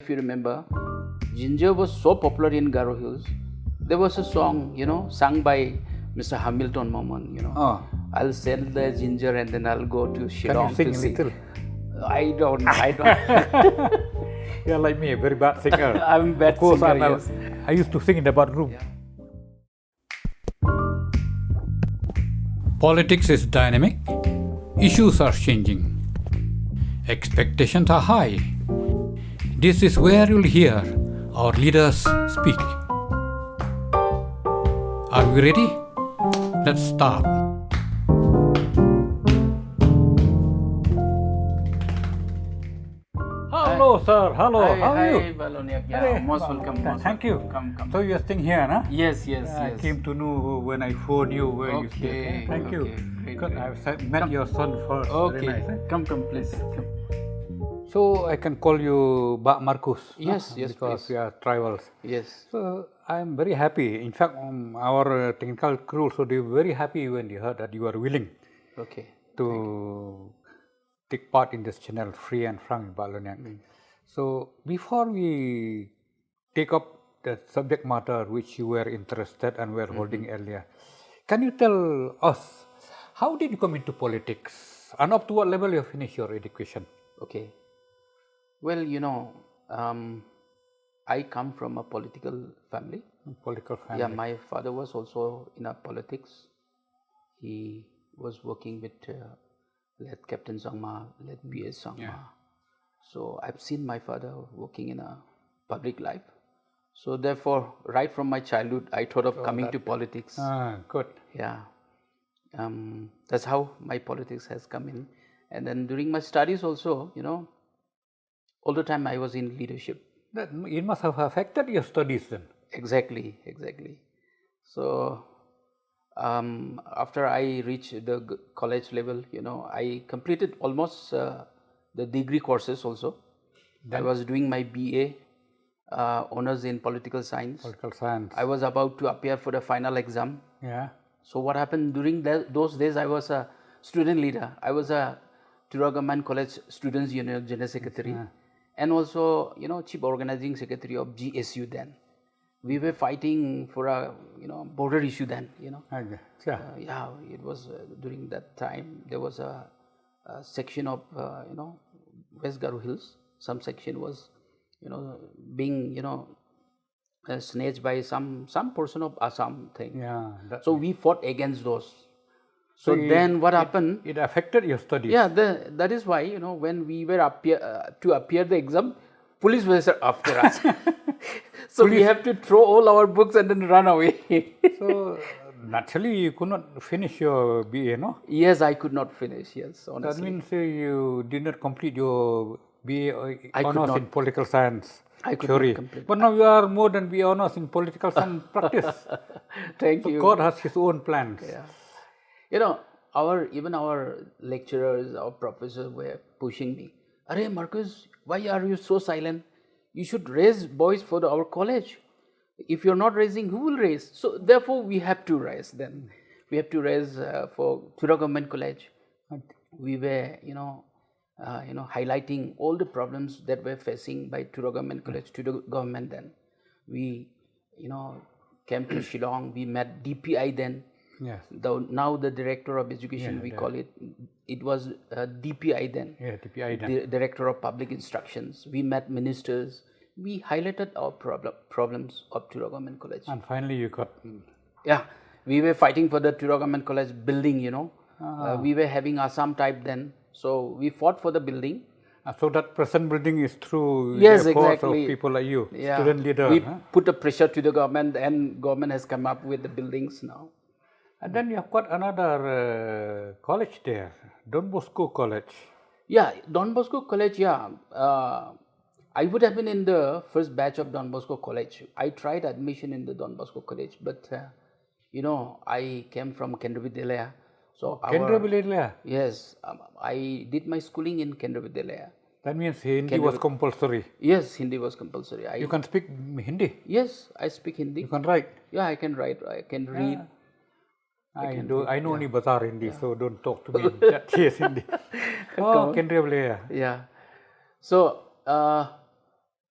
If you remember, ginger was so popular in Garo Hills. There was a song, sung by Mr. Hamilton Maman, Oh, I'll sell the ginger and then I'll go to can you Shillong sing to a see. little? I don't. You're like me, a very bad singer. I'm a bad Of course, singer, yes. I used to sing in the bathroom. Yeah. Politics is dynamic. Issues are changing. Expectations are high. This is where you'll hear our leaders speak. Are we ready? Let's start. Hello, sir. Hello. How are you? Hi, Loniak. Yeah, Hey, most welcome. Most Thank you. welcome. Come. So you're staying here, huh? Yes, yes, I yes. came to know when I phoned you where you Okay, stay. Thank you. okay, great, Because great. I've met your son first. Okay, Very nice. come, please. Come. So I can call you Bak Marcuise. Yes, yes, because please. we are tribals. Yes. So I'm very happy. In fact, our technical crew, so they were very happy when they heard that you are willing Okay. to take part in this channel, free and frank, Loniak. So before we take up the subject matter which you were interested and were holding earlier, can you tell us how did you come into politics and up to what level you finished your education? Okay. Well, I come from a political family. Political family. Yeah, my father was also in politics. He was working with late Captain Sangma, late B.S. Sangma. Yeah. So I've seen my father working in a public life. So therefore, right from my childhood, I thought of coming to politics. Good. Yeah. That's how my politics has come in. And then during my studies also, all the time I was in leadership. It must have affected your studies then. Exactly. So after I reached the college level, I completed almost the degree courses also. I was doing my BA, honors in political science. Political science. I was about to appear for the final exam. Yeah. So what happened during those days, I was a student leader. I was a Turagaman College Students Union General Secretary. And also, Chief Organizing Secretary of GSU then. We were fighting for a, border issue then, yeah, it was during that time. There was a section of, West Garo Hills. Some section was, being, snatched by some portion of Assam thing. Yeah. So we fought against those. So then what happened? It affected your studies. Yeah, that is why, when we were to appear the exam, police were after us. So we have to throw all our books and then run away. So naturally you could not finish your BA, no? Yes, I could not finish, yes, honestly. That means you did not complete your BA I could honors not. in political science I could theory. not complete. But now you are more than BA honors in political science practice. Thank So you. God has His own plans. Yeah. Even our lecturers, our professors were pushing me. Arey Marcuise, why are you so silent? You should raise boys for our college. If you're not raising, who will raise? So therefore, we have to raise then. We have to raise for Tura Government College. We were, highlighting all the problems that were facing by Tura Government College, Tura government then. We, came to Shillong. We met DPI then. Yes. Now the Director of Education, we call it. It was DPI then. Yeah, TPI then. Director of Public Instructions. We met ministers. We highlighted our problems of Tura Government College. And finally you got... Yeah, we were fighting for the Tura Government College building, we were having Assam type then. So we fought for the building. So that present building is through Yes, the efforts exactly. of people like you, Yeah. student leader. We put a pressure to the government and government has come up with the buildings now. And then you have got another college there, Don Bosco College. Yeah, Don Bosco College, yeah. I would have been in the first batch of Don Bosco College. I tried admission in the Don Bosco College, but, I came from Kendra Vidyalaya. So Kendra Vidyalaya? Yes, I did my schooling in Kendra Vidyalaya. That means Hindi was compulsory. Yes, Hindi was compulsory. You can speak Hindi? Yes, I speak Hindi. You can write? Yeah, I can write, I can read. I know only Bazaar Hindi, so don't talk to me in that case Hindi. Oh, Kendra Vidyalaya. Yeah. So,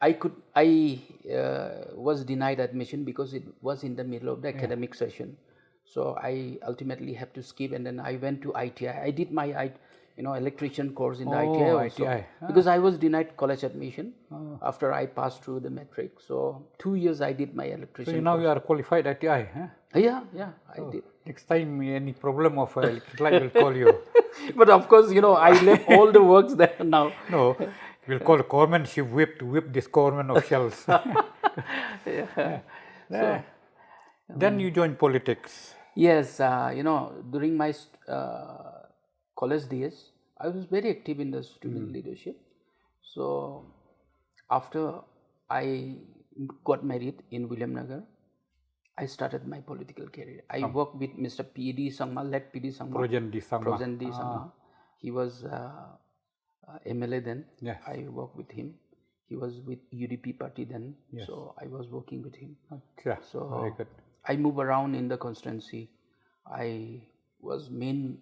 I was denied admission because it was in the middle of the academic session. So I ultimately have to skip, and then I went to ITI. I did my electrician course in the ITI also, ITI. because I was denied college admission after I passed through the matric. So 2 years I did my electrician. So now course. you are qualified ITI, huh? Yeah, I did. Next time any problem of electric light will call you. But of course, I left all the works there now. No, we'll call government chief whip to whip this government officials. Then you join politics. Yes, during my college days, I was very active in the student leadership. So after I got married in Williamnagar, I started my political career. I worked with Mr. P.D. Sangma, late P.D. Sangma. Projan D. Sangma. Projan D. Sangma. He was MLA then. Yes. I worked with him. He was with UDP party then. Yes. So I was working with him. Yeah, So very good. I move around in the constituency. I was main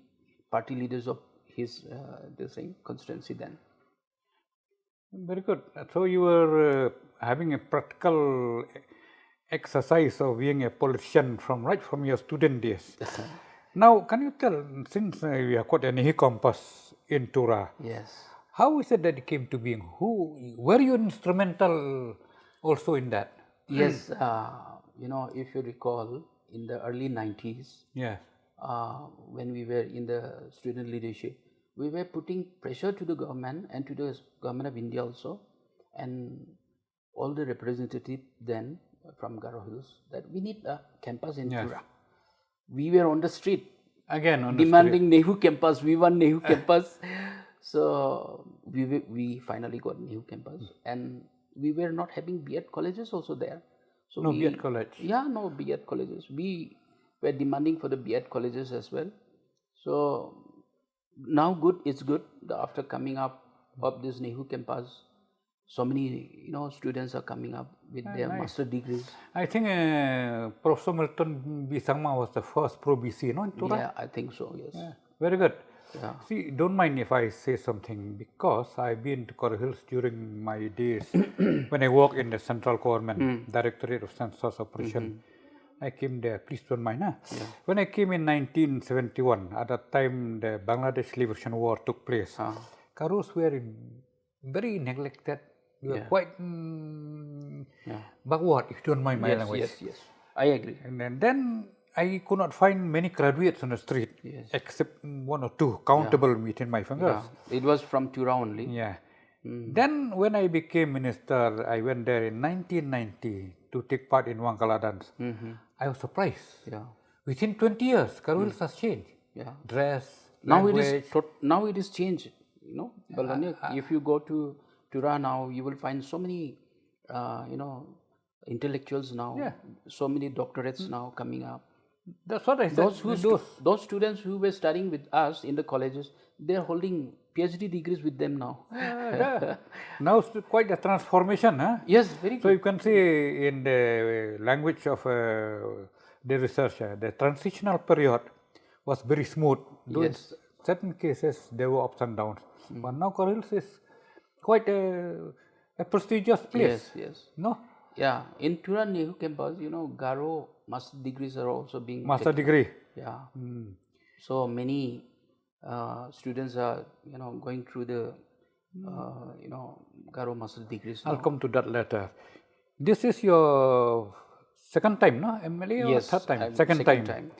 party leaders of his the same constituency then. Very good. So you were having a practical exercise of being a politician right from your student days. Now, can you tell, since you have got a Nehi compass in Tura, Yes. how is it that it came to being? Were you instrumental also in that? Yes, if you recall, in the early 90s, Yeah. when we were in the student leadership, we were putting pressure to the government and to the government of India also, and all the representatives then from Garo Hills, that we need a campus in Tura. We were on the street Again, on demanding Nehu campus. We want Nehu campus. So we finally got Nehu campus, and we were not having B.Ed colleges also there. So no B.Ed college. Yeah, no B.Ed colleges. We were demanding for the B.Ed colleges as well. So now it's good. After coming up of this Nehu campus, so many students are coming up with their master degrees. I think Professor Milton B. Sangma was the first Pro BC, no, in Tura? Yeah, I think so. Yes. Yeah, very good. Yeah. See, don't mind if I say something, because I've been to Garo Hills during my days when I worked in the central government Directorate of Census Operation. I came there, please don't mind. Huh? Yeah. When I came in 1971, at that time the Bangladesh Liberation War took place. Garos were very neglected. We were quite backward, if you don't mind my language. Yes, I agree. And then I could not find many graduates on the street, except one or two, countable within my fingers. Yeah. It was from Tura only. Yeah. Then when I became minister, I went there in 1990 to take part in Wangkala dance. I was surprised. Yeah. Within 20 years, Garo Hills has changed. Yeah. Dress, Now language. it is changed. But Loniak, if you go to Tura now, you will find so many intellectuals now. So many doctorates now coming up. That's what I said. Those students who were studying with us in the colleges, they are holding PhD degrees with them now. Now it's quite a transformation. Huh? Yes, very So good. you can see in the language of the researcher, the transitional period was very smooth. Though in certain cases there were ups and downs. But now Garo Hills is quite a prestigious place. Yes. No? Yeah, in Tura Nehu campus, Garo master degrees are also being Master taken. degree. Yeah. So many students are, going through the, Garo master degrees now. I'll come to that later. This is your second time, no? MLA or third time? Second time.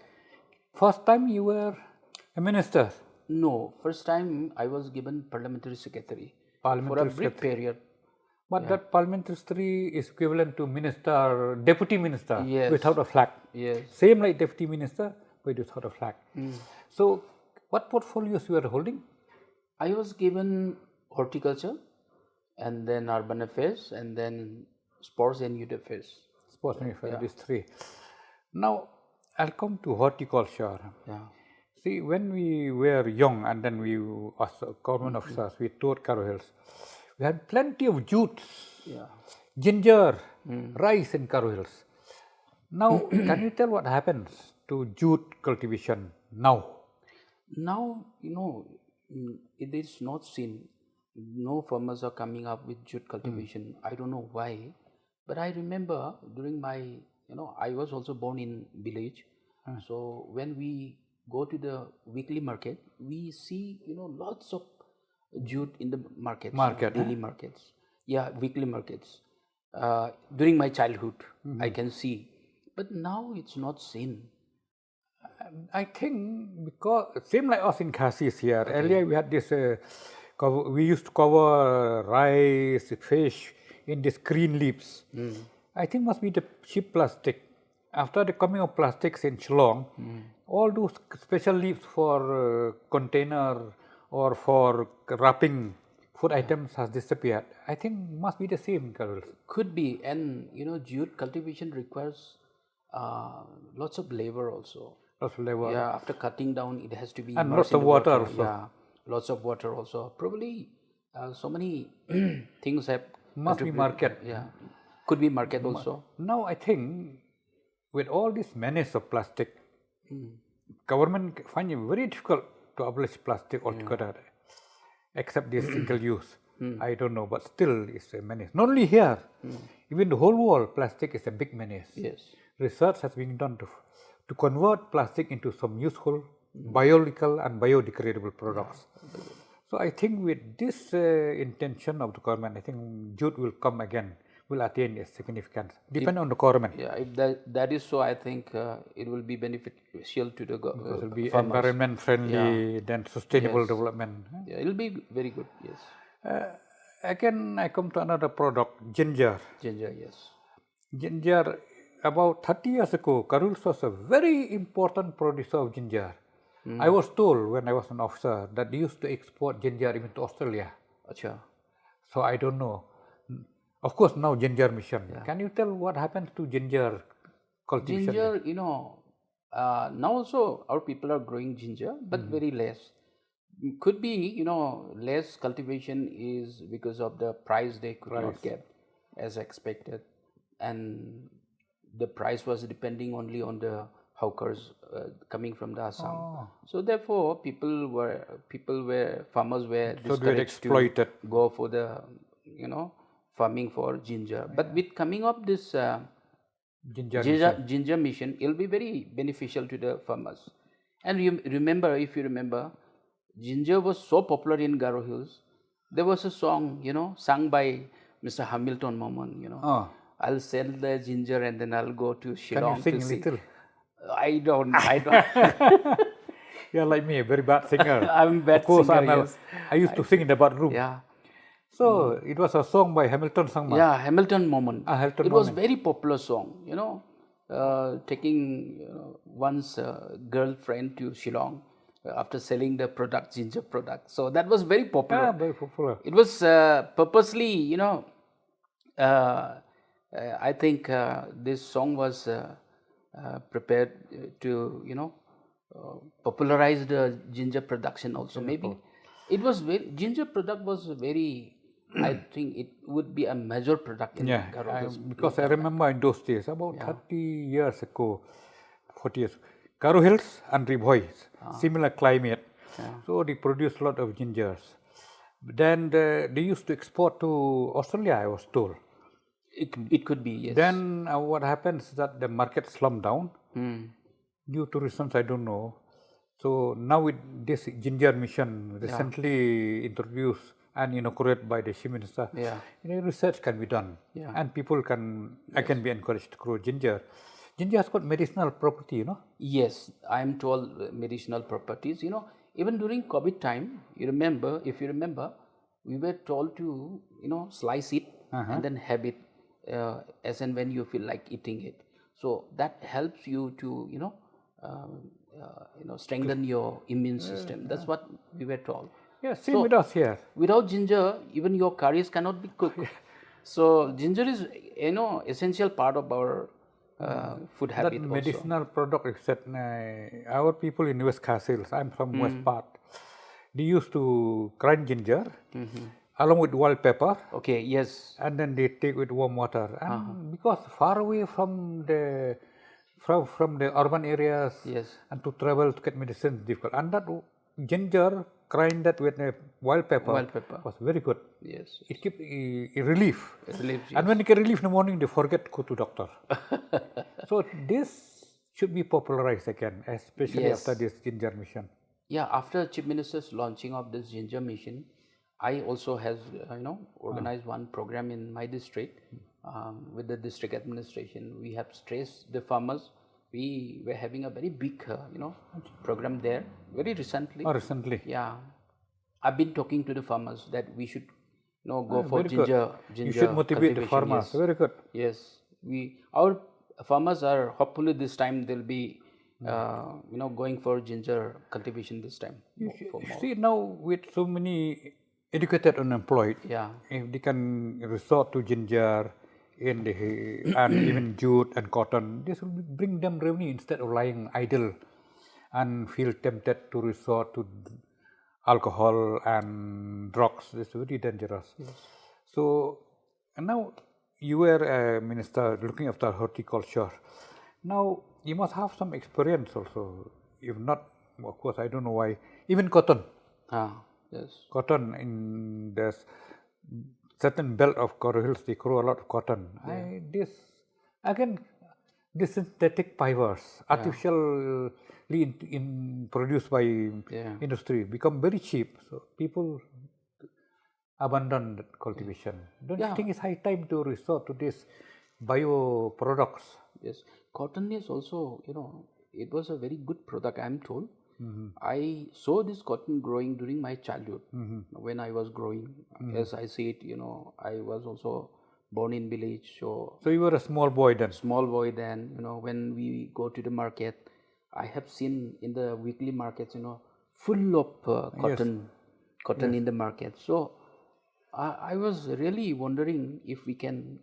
First time you were a minister? No, first time I was given parliamentary secretary for a brief period. But that parliamentary secretary is equivalent to minister, deputy minister without a flag. Yes. Same like deputy minister, but without a flag. So, what portfolios you are holding? I was given horticulture, and then urban affairs, and then sports and youth affairs. Sports and affairs, these three. Now, I'll come to horticulture. Yeah. See, when we were young, and then we, as government officers, we toured Garo Hills. We had plenty of jutes, ginger, rice in Garo Hills. Now, can you tell what happens to jute cultivation now? Now, it is not seen. no farmers are coming up with jute cultivation. I don't know why, but I remember during my, I was also born in village. So when we go to the weekly market, we see, lots of jute in the markets, daily markets. Yeah, weekly markets. During my childhood, I can see, but now it's not seen. I think because same like us in Khasis here. Earlier we had this. We used to cover rice, fish in these green leaves. I think must be the cheap plastic. After the coming of plastics in Shillong, all those special leaves for container or for wrapping food items has disappeared. I think must be the same, Carol. Could be, and jute cultivation requires lots of labor also. Lots of labor. Yeah, after cutting down, it has to be And immersed lots of in the water also. Yeah, lots of water also. Probably so many things have Must be market. Yeah, could be market also. Now I think with all this menace of plastic, government find it very difficult to abolish plastic altogether, except this single use. I don't know, but still it's a menace. Not only here, even the whole world, plastic is a big menace. Yes. Research has been done to convert plastic into some useful biological and biodegradable products. So I think with this intention of the government, I think jute will come again, will attain its significance, depending on the government. Yeah, if that is so, I think it will be beneficial to the It will be farmers. environment friendly, then sustainable Yes. development. Yeah, it will be very good. Yes. Again, I come to another product, ginger. Ginger, yes. Ginger, about 30 years ago, Karul was a very important producer of ginger. I was told when I was an officer that they used to export ginger even to Australia. Acha. So I don't know. Of course, now ginger mission. Can you tell what happens to ginger cultivation? Ginger, now also our people are growing ginger, but very less. Could be, less cultivation is because of the price they could not get as expected, and the price was depending only on the hawkers coming from the Assam. So therefore, farmers were discouraged to go for the, farming for ginger. But with coming up this ginger mission, it will be very beneficial to the farmers. And if you remember, ginger was so popular in Garo Hills. There was a song, sung by Mr. Hamilton Momon, I'll sell the ginger and then I'll go to Shillong Can you sing to a see. little? I don't. You're like me, a very bad singer. I'm a bad of course, singer, yes. I used to sing in the bathroom. Yeah. So it was a song by Hamilton Sangma. Yeah, Hamilton Moment. Hamilton It was very popular song, taking one's girlfriend to Shillong after selling the ginger product. So that was very popular. Yeah, very popular. It was purposely, I think this song was prepared to, popularize the ginger production also. Maybe it was ginger product was very. I think it would be a major product in Garo Hills. Because I remember in those days, about 30 years ago, 40 years, Garo Hills and Ribhoy, similar climate. So they produce a lot of gingers. Then they used to export to Australia, I was told. It could be, yes. Then what happens is that the market slumped down due to reasons I don't know. So now with this ginger mission recently introduced and inaugurated by the Chief Minister, research can be done and people can be encouraged to grow ginger. Ginger has got medicinal property, Yes, I am told medicinal properties. Even during COVID time, if you remember, we were told to, slice it and then have it as and when you feel like eating it. So that helps you to, strengthen your immune system. That's what we were told. Yeah, same with us here. Without ginger, even your curries cannot be cooked. So ginger is, essential part of our food habit. That medicinal product, except our people in West Castles, I'm from West part, they used to grind ginger along with wild pepper. Okay, yes. And then they take with warm water. And because far away from the urban areas and to travel to get medicine is difficult. And that ginger grinded with a wild pepper, Wild pepper. was very good. Yes. It keep a relief. Relief, And when you get relief in the morning, they forget to go to doctor. So this should be popularized again, especially Yes. after this ginger mission. Yeah, after Chief Minister's launching of this ginger mission, I also has organized one program in my district with the district administration. We have stressed the farmers. We were having a very big program there very recently. Oh, recently. Yeah, I've been talking to the farmers that we should go for very good. ginger. You should motivate the cultivation, farmers. yes. Very good. Yes, our farmers are hopefully this time they'll be going for ginger cultivation this time. For more. See now with so many educated unemployed, Yeah. if they can resort to ginger and even jute and cotton, this will bring them revenue instead of lying idle and feel tempted to resort to alcohol and drugs. It's very dangerous. Yes. So and now you were a minister looking after horticulture. Now you must have some experience also. If not, of course, I don't know why. Even cotton. Yes. Cotton in the certain belt of Coral Hills, they grow a lot of cotton. Yeah. This synthetic fibers, artificially produced by industry, become very cheap. So people abandon that cultivation. Don't you think it's high time to resort to these bio products? Yes, cotton is also, it was a very good product, I am told. I saw this cotton growing during my childhood when I was growing. As I see it, I was also born in village. So you were a small boy then? Small boy then, when we go to the market, I have seen in the weekly markets, full of cotton in the market. So I was really wondering if we can,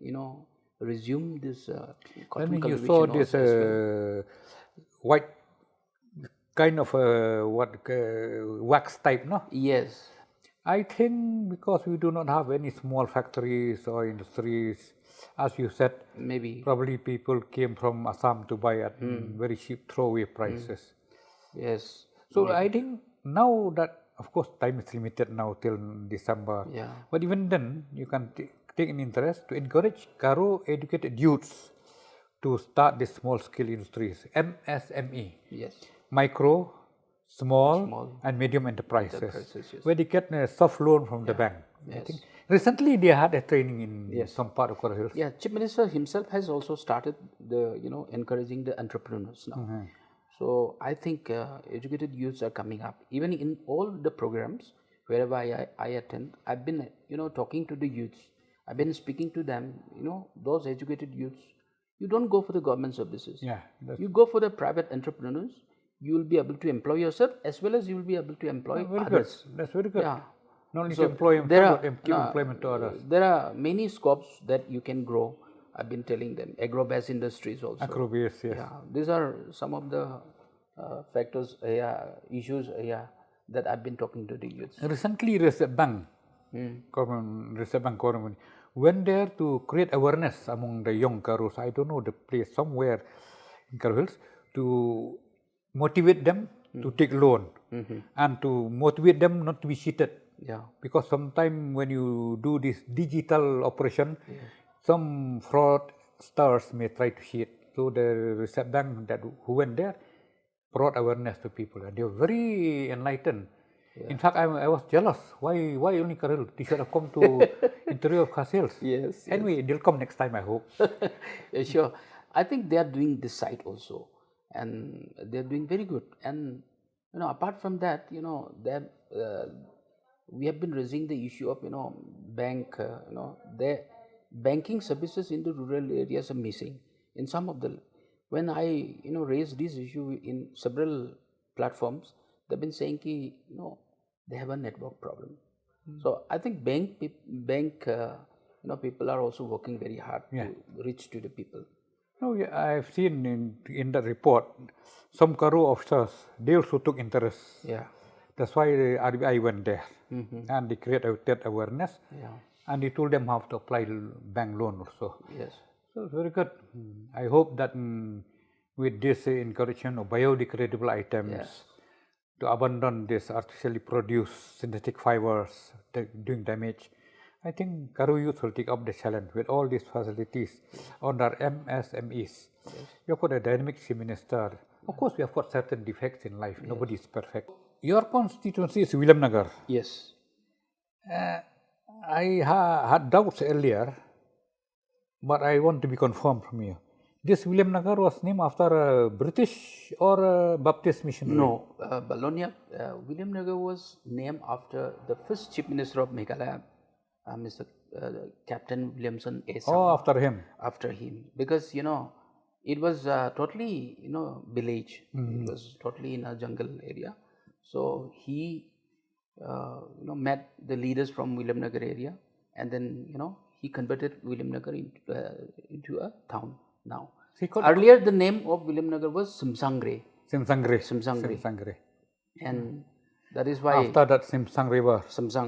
resume this cotton cultivation. You saw this white kind of wax type, no? Yes. I think because we do not have any small factories or industries, as you said, maybe probably people came from Assam to buy at very cheap throwaway prices. Yes. So I think now that, of course, time is limited now till December. Yeah. But even then, you can take an interest to encourage Karo educated youths to start these small scale industries, MSME. Yes. Micro, small and medium enterprises yes. where they get a soft loan from the bank. Yes. I think recently they had a training in some part of Coral Hills. Yeah, Chief Minister himself has also started the encouraging the entrepreneurs now. So I think educated youths are coming up. Even in all the programs wherever I attend, I've been talking to the youths. I've been speaking to them. Those educated youths, you don't go for the government services. Yeah, you go for the private entrepreneurs. You will be able to employ yourself as well as you will be able to employ others. That's very good. Yeah. Not only to employ himself, but give employment to others. There are many scopes that you can grow. I've been telling them. Agro-based industries also. Agro-based, yes. Yeah. These are some of the factors, issues that I've been talking to the youths. Recently, Reserve Bank, Reserve Bank government, went there to create awareness among the young Karos. I don't know the place, somewhere in Coral Hills, to motivate them to take loan and to motivate them not to be cheated. Yeah. Because sometimes when you do this digital operation, some fraudsters may try to cheat. So the Reserve Bank who went there brought awareness to people, and they were very enlightened. Yeah. In fact, I was jealous. Why only Coral Hills? They should have come to interior of Coral Hills. Yes. Anyway, they'll come next time, I hope. Yeah, sure. I think they are doing this site also, and they're doing very good. And apart from that, we have been raising the issue of bank. The banking services in the rural areas are missing. In some of the, when I raised this issue in several platforms, they've been saying they have a network problem. So I think bank people are also working very hard to reach to the people. No, I've seen in the report some Karo officers, they also took interest. Yeah. That's why the RBI went there and they created awareness. Yeah. And they told them how to apply bank loan also. Yes. So it's very good. I hope that with this encouragement of biodegradable items, to abandon this artificially produced synthetic fibers doing damage. I think Karu youth will take up the challenge with all these facilities under MSMEs. You have got a dynamic chief minister. Of course, we have got certain defects in life. Nobody is perfect. Your constituency is William Nagar. Yes. I had doubts earlier, but I want to be confirmed from you. This William Nagar was named after a British or a Baptist missionary? No, Loniak, William Nagar was named after the first Chief Minister of Meghalaya, Mr. Captain Williamson A. Sang. Oh, after him. After him, because it was totally village. It was totally in a jungle area. So he met the leaders from William Nagar area, and then he converted William Nagar into a town now. Earlier, the name of William Nagar was Simsangre. Simsangre. And that is why After that Simsang River.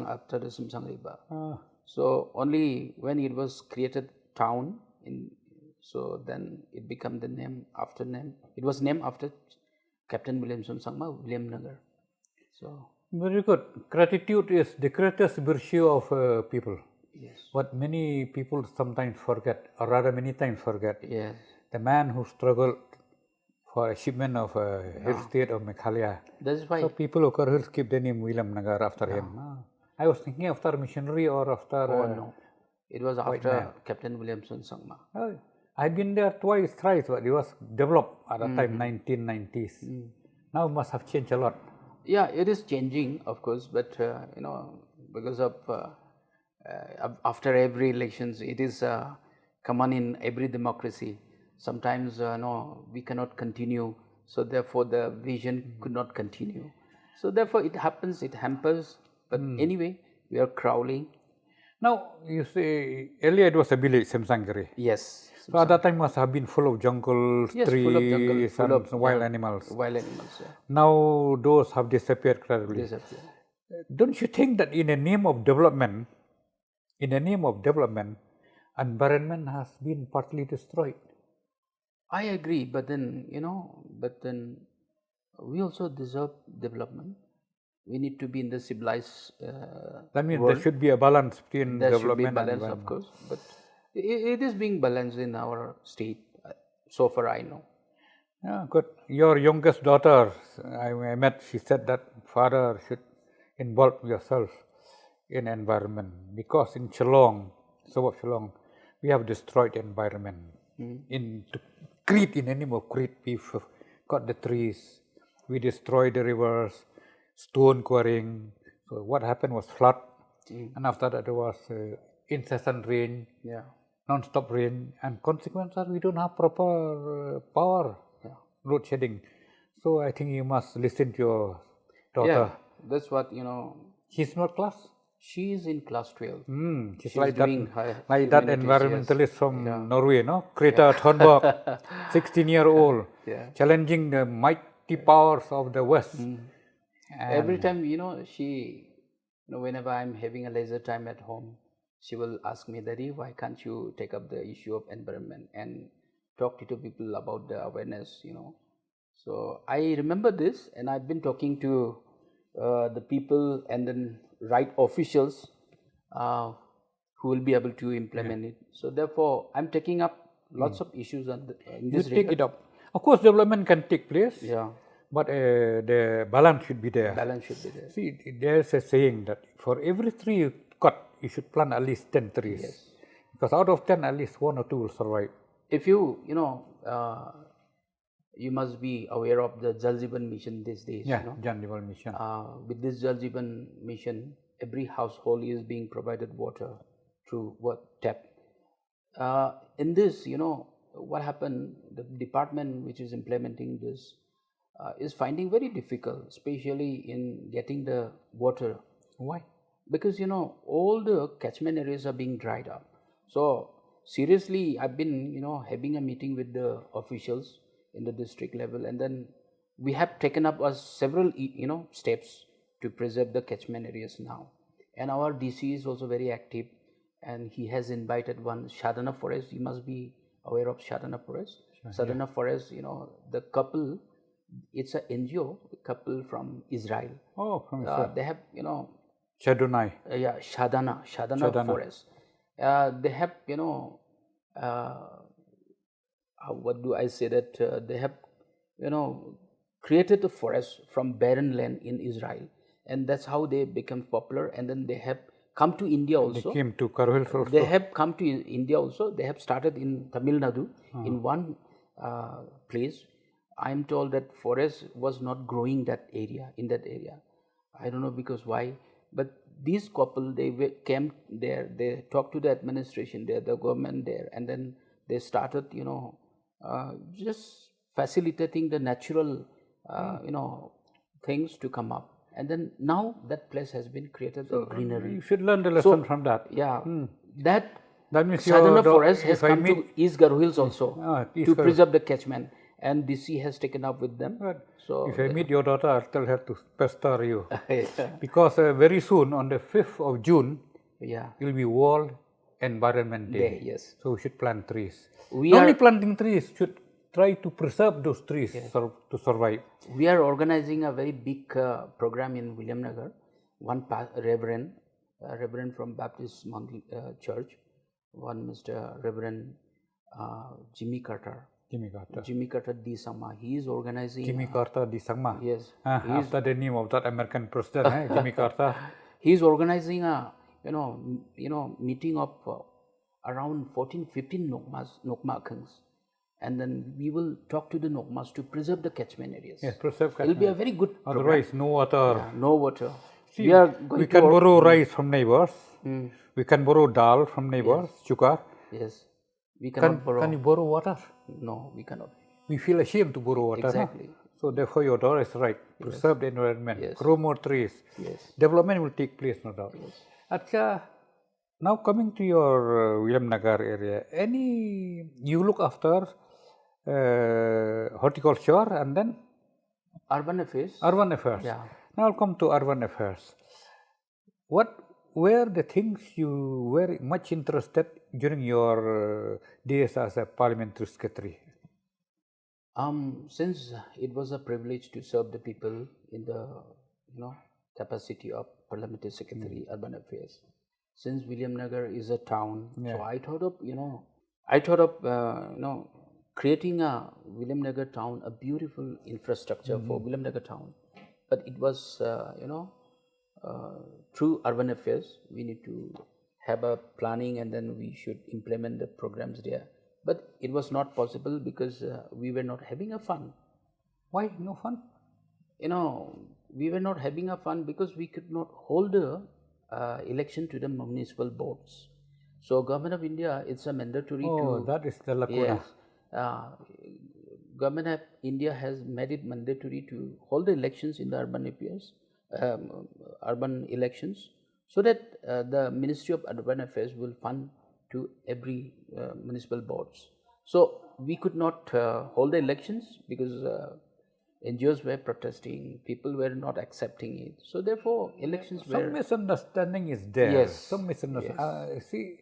After the Simsang River. So only when it was created town, so then it became the name. It was named after Captain Williamson Sangma, William Nagar. So Very good. Gratitude is the greatest virtue of people. yes, What many people sometimes forget, or rather many times forget. yes, The man who struggled for achievement of hill state of Meghalaya. that is why. So people of Hills keep the name William Nagar after him. I was thinking after missionary or after. No, it was after Captain Williamson Sangma. I've been there twice, thrice, but it was developed at the time, 1990s. Now it must have changed a lot. Yeah, it is changing, of course, but because of after every elections, it is common in every democracy. Sometimes no, we cannot continue, so therefore the vision could not continue. So therefore it happens, it hampers. But anyway, we are crawling. Now you say earlier it was a village, Simsangre. Yes. So at that time must have been full of jungles, Yes, trees, full of jungle, full and of wild animals. Wild animals. Yeah. Now those have disappeared gradually. Disappear. Don't you think that in the name of development, environment has been partly destroyed? I agree, but then we also deserve development. We need to be in the civilized That means world. there should be a balance between There should be development balance, and of course, but it is being balanced in our state, so far I know. Yeah, good. Your youngest daughter, I met, she said that father should involve yourself in environment because in Shillong, suburb Shillong, we have destroyed the environment. In Crete, in the name of Crete, we've cut the trees, we destroyed the rivers, stone quarrying. So what happened was flood, and after that there was incessant rain, Yeah. non-stop rain, and consequence are we don't have proper power, load shedding. So I think you must listen to your daughter. Yeah, that's what She's not class. She is in class 12. She's like that, doing like that humanities, environmentalist from Norway, no? Greta Thunberg, 16-year-old, Yeah. challenging the mighty powers of the West. Every time she, whenever I'm having a leisure time at home, she will ask me, Daddy, why can't you take up the issue of environment and talk to people about the awareness, So I remember this, and I've been talking to the people and then right officials who will be able to implement it. So therefore, I'm taking up lots of issues in You this take regard. it up. Of course, development can take place, Yeah, but the balance should be there. balance should be there. See, there's a saying that for every tree you cut, you should plant at least 10 trees. Because out of 10, at least 1 or 2 will survive. If you must be aware of the Jal Jeevan mission these days. Yeah, Jan Deval Mission. With this Jal Jeevan mission, every household is being provided water through tap. In this, what happened, the department which is implementing this is finding very difficult, especially in getting the water. Why? Because all the catchment areas are being dried up. So seriously, I've been having a meeting with the officials in the district level, and then we have taken up several steps to preserve the catchment areas now. And our DC is also very active, and he has invited one Shadana Forest. You must be aware of Shadana Forest. Shadana Forest, the couple, it's an NGO couple from Israel. Oh, from Israel. They have, Chardonnay. Shadana forest. They have, what do I say that they have, created the forest from barren land in Israel, and that's how they become popular. And then they have come to India also. They came to Karo Hills also. They have come to India also. They have started in Tamil Nadu in one place. I am told that forest was not growing in that area. I don't know because why, but these couple, they came there, they talked to the administration there, the government there, and then they started, just facilitating the natural, things to come up. And then now that place has been created, the greenery. You should learn the lesson from that. Yeah, that means Sadhana your forest has if I come meet- to East Garo Hills also East to Garo. preserve the catchment, and DC has taken up with them. But So if I meet your daughter, I'll tell her to pester you. yeah. Because very soon, on the 5th of June, Yeah. it will be World Environment Day. Yes. So we should plant trees. We Not are- only planting trees, should try to preserve those trees to survive. We are organizing a very big program in William Nagar. One Reverend from Baptist Church, one Mr. Reverend Jimmy Carter. Jimmy Carter D. Sama. He is organizing. Jimmy Carter di Sangma. Yes. After the name of that American president, Jimmy Carter. He is organizing a meeting of around 14-15 Nokma Khangs, and then we will talk to the Nokmas to preserve the catchment areas. Yes, preserve It will be a catchment. very good program. Otherwise, no water. Yeah, no water. See, we are going we to can work- borrow rice from neighbors. We can borrow dal from neighbors, chukar. Yes. We cannot borrow. Can you borrow water? No, we cannot. We feel ashamed to borrow water. Exactly. No? So therefore, your daughter is right. Preserve the environment. Yes. Grow more trees. Yes. Development will take place, no doubt. Acha, now coming to your William Nagar area, you look after horticulture and then Urban affairs. urban affairs. Yeah. Now I'll come to urban affairs. What were the things you were much interested during your days as a parliamentary secretary? Since it was a privilege to serve the people in the capacity of parliamentary secretary, urban affairs. Since William Nagar is a town, so I thought of creating a William Nagar town, a beautiful infrastructure for William Nagar town. But it was through urban affairs, we need to have a planning, and then we should implement the programs there. But it was not possible because we were not having a fund. Why no fun? We were not having a fund because we could not hold the election to the municipal boards. So Government of India, it's a mandatory Oh, to... that is the lacuna. Yes. Government of India has made it mandatory to hold the elections in the urban affairs, urban elections, so that the Ministry of Urban Affairs will fund to every municipal boards. So we could not hold the elections because NGOs were protesting, people were not accepting it. So therefore, elections Some were... misunderstanding is there. Yes. Some misunderstanding. See,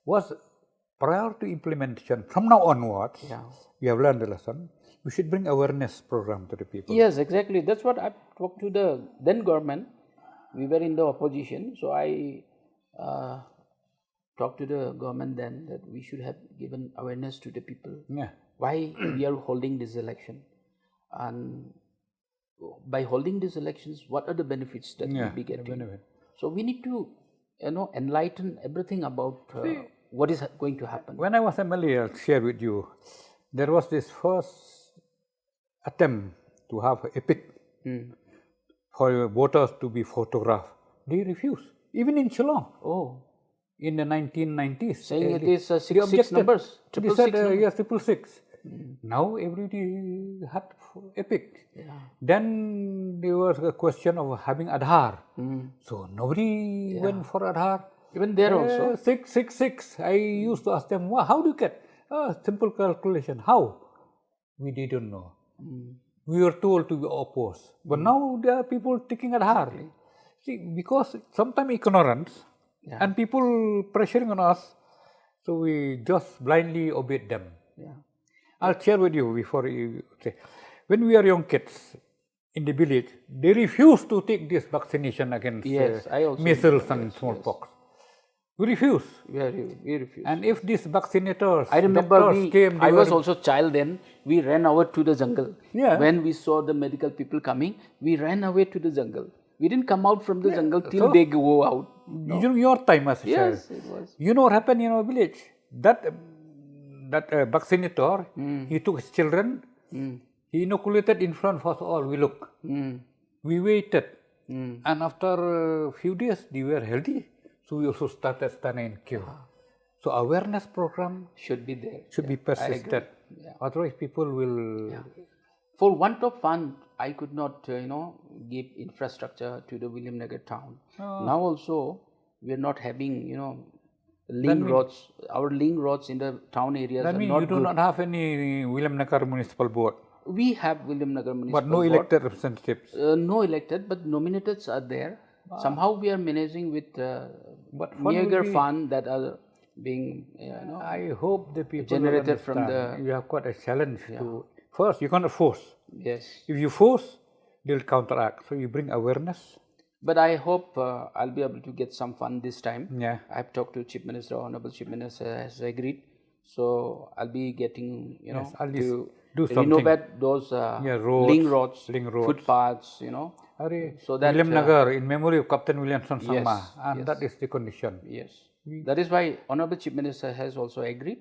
was prior to implementation, from now onwards, Yeah. we have learned the lesson. We should bring awareness program to the people. Yes, exactly. That's what I talked to the then government. We were in the opposition, so I talked to the government then that we should have given awareness to the people. Yeah. Why we are holding this election, and by holding these elections, what are the benefits that we'll be getting? benefit. So we need to, enlighten everything about what is going to happen. When I was MLA, I'll share with you, there was this first attempt to have epic for voters to be photographed. They refused, even in Shillong. Oh, In the 1990s. saying it they- is they 6 objected. numbers, They 666 said, numbers. yes, 666. Now everybody had epic. Yeah. Then there was a question of having Aadhaar. So nobody went for Aadhaar. Even there also. 666. I used to ask them, "Wow, how do you get? Simple calculation. How? We didn't know. We were told to be opposed. But now there are people taking Aadhaar. See, because sometimes ignorance and people pressuring on us, so we just blindly obeyed them. Yeah. I'll share with you before you say. when we are young kids in the village, they refuse to take this vaccination against Yes, I also measles remember, and yes, smallpox. We refuse. we refused. And if these vaccinators, I remember doctors came, they I was were- also child then. We ran out to the jungle. Yeah. When we saw the medical people coming, we ran away to the jungle. We didn't come out from the jungle till so- they go out. During your time as a child. Yes, it was. You know what happened in our village? That vaccinator, he took his children, he inoculated in front of us all. We look. We waited. And after a few days, they were healthy. So we also started standing in queue. So awareness program Should be there. should be persisted. Yeah. Otherwise, people will. For want of fund, I could not, give infrastructure to the William Nagar town. Now also, we are not having, link roads. Our link roads in the town areas I are mean, not you do good. not have any William Nagar Municipal Board, We have William Nagar Municipal but no Board. elected representatives. No elected, but nominated are there. Somehow we are managing with But fund will Niagar be- fund that are being, I hope the people generated will from understand. You have quite a challenge to. First, you cannot force. yes. If you force, they'll counteract. So you bring awareness. But I hope I'll be able to get some fund this time. Yeah. I've talked to Chief Minister, Honorable Chief Minister has agreed. So I'll be getting, at least to do something. renovate those roads, link roads, link roads. footpaths, So that, William Nagar in memory of Captain Williamson yes, Sangma, and that is the condition. Yes. That is why Honorable Chief Minister has also agreed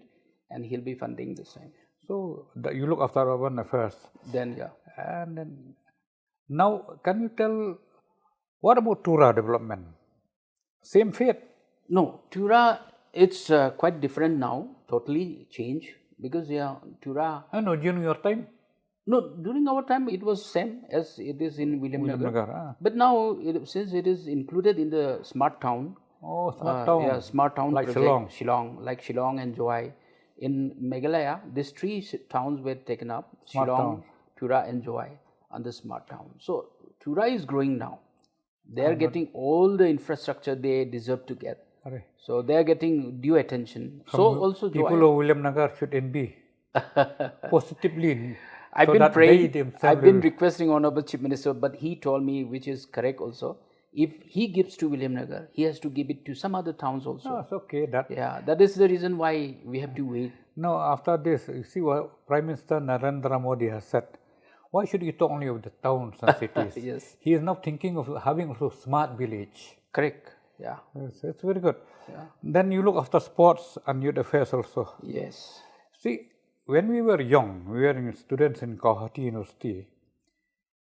and he'll be funding this time. So you look after urban affairs. Then, yeah. And then, now, can you tell what about Tura development? Same fate. No, Tura, it's quite different now, totally changed because, Tura, I know during your time, no, during our time it was same as it is in William Nagar. Nagar. But now, since it is included in the smart town, Oh, smart town. yeah, smart town Like project, like Shillong and Joy. In Meghalaya, these three towns were taken up, Smart Shillong, town. Tura and Joy on the smart town. So, Tura is growing now. They are getting all the infrastructure they deserve to get. Arre. So, they are getting due attention. So, also Joy. People of William Nagar should envy positively. I've so been that praying, they themselves I've been will- requesting Honorable Chief Minister, but he told me, which is correct also, if he gives to William Nagar, he has to give it to some other towns also. No, it's okay. That Yeah, that is the reason why we have to wait. No, after this, you see what Prime Minister Narendra Modi has said. Why should you talk only of the towns and cities? Yes. He is now thinking of having also smart village. Correct. Yeah. Yes, it's very good. Then you look after sports and youth affairs also. Yes. See, when we were young, we were students in Guwahati University.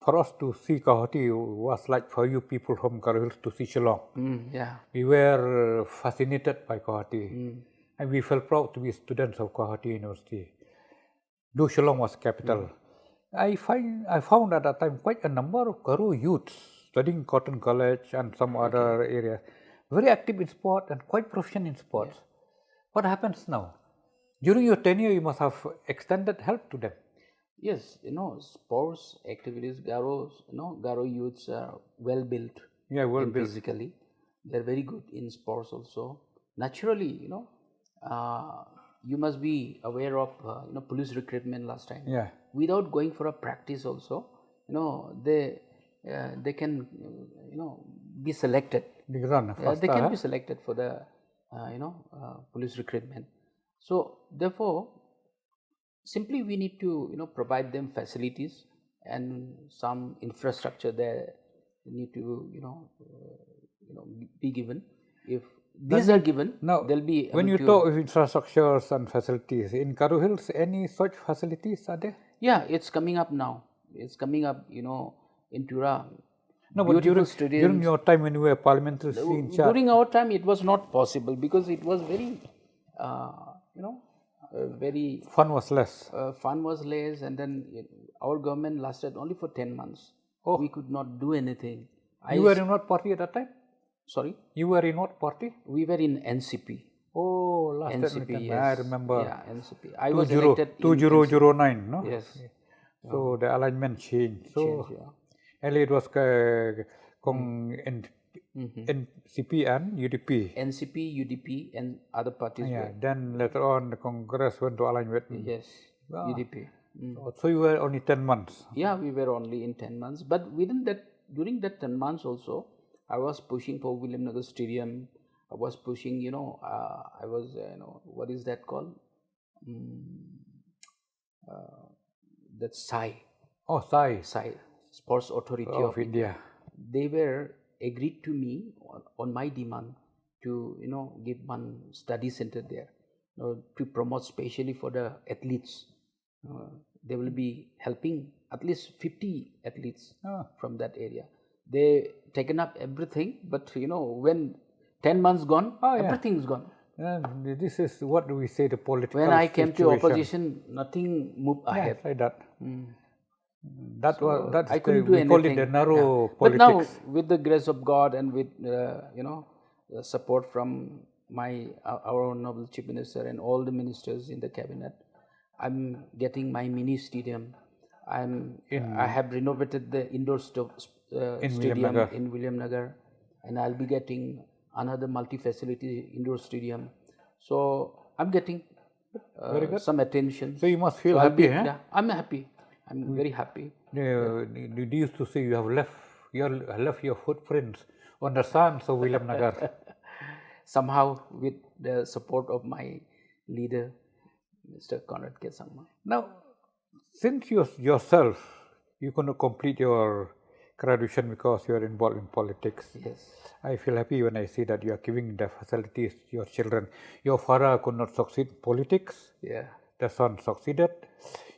For us to see Guwahati was like for you people from Garo Hills to see Shillong. Yeah. We were fascinated by Guwahati. And we felt proud to be students of Guwahati University. Though Shillong was capital. I found at that time quite a number of Garo youths studying Cotton College and some other areas. Very active in sport and quite proficient in sports. What happens now? During your tenure, you must have extended help to them. Yes, sports activities, Garo youths are well built. Yeah, well in built. Physically. They're very good in sports also. Naturally, you must be aware of, police recruitment last time. Yeah. Without going for a practice also, they can, be selected. They run faster, They can huh? be selected for the, police recruitment. So, therefore, simply we need to, provide them facilities and some infrastructure there need to, be given. If these are given, Now, they'll be when able you to- talk of infrastructures and facilities, in Garo Hills, any such facilities are there? Yeah, it's coming up now. It's coming up, in Tura. No, but Beautiful during your time when you were parliamentary in charge, During our time, it was not possible because it was very, very fun was less. fun was less, and then our government lasted only for 10 months. Oh. We could not do anything. You were in what party at that time? Sorry, You were in what party? we were in NCP. Oh, last NCP, time yes. I remember. Yeah, NCP. I was elected in 2009, no? Yes. So the alignment changed. So Change, yeah. earlier it was NCP and UDP. NCP, UDP, and other parties Yeah. were. Then later on, the Congress went to align with Yes, UDP. So you were only 10 months. Yeah, we were only in 10 months. But within that, during that 10 months also, I was pushing for William Nagar Stadium. I was pushing, I was, what is that called? That SAI, Oh, Sai Sports Authority of India. They were agreed to me on my demand to, give one study center there, to promote specially for the athletes. They will be helping at least 50 athletes from that area. They taken up everything, but when 10 months gone, everything is gone. This is what do we say, the political When I came to situation. opposition, nothing moved ahead. Like that. That's I couldn't do we call it anything. the narrow But now, politics. with the grace of God and with the support from our honorable chief minister and all the ministers in the cabinet, I'm getting my mini stadium. I have renovated the indoor stadium in William Nagar, and I'll be getting another multi-facility indoor stadium. So I'm getting some attention. So you must feel happy, huh? Yeah, I'm happy. I'm very happy. You used to say you have left your footprints on the sands of William Nagar. Somehow, with the support of my leader, Mr. Conrad K. Sangma. Now, since yourself, you couldn't complete your graduation because you are involved in politics. Yes. I feel happy when I see that you are giving the facilities to your children. Your father could not succeed in politics. Yeah. The son succeeded.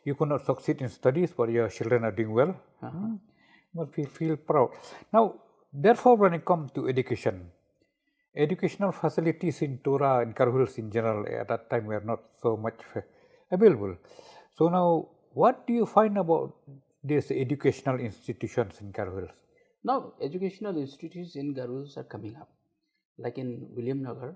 You could not succeed in studies, but your children are doing well. Must feel proud. Now, therefore, when it comes to education, educational facilities in Tura and Garo Hills in general at that time were not so much available. So now, what do you find about these educational institutions in Garo Hills? Now, educational institutes in Garo Hills are coming up. Like in William Nagar,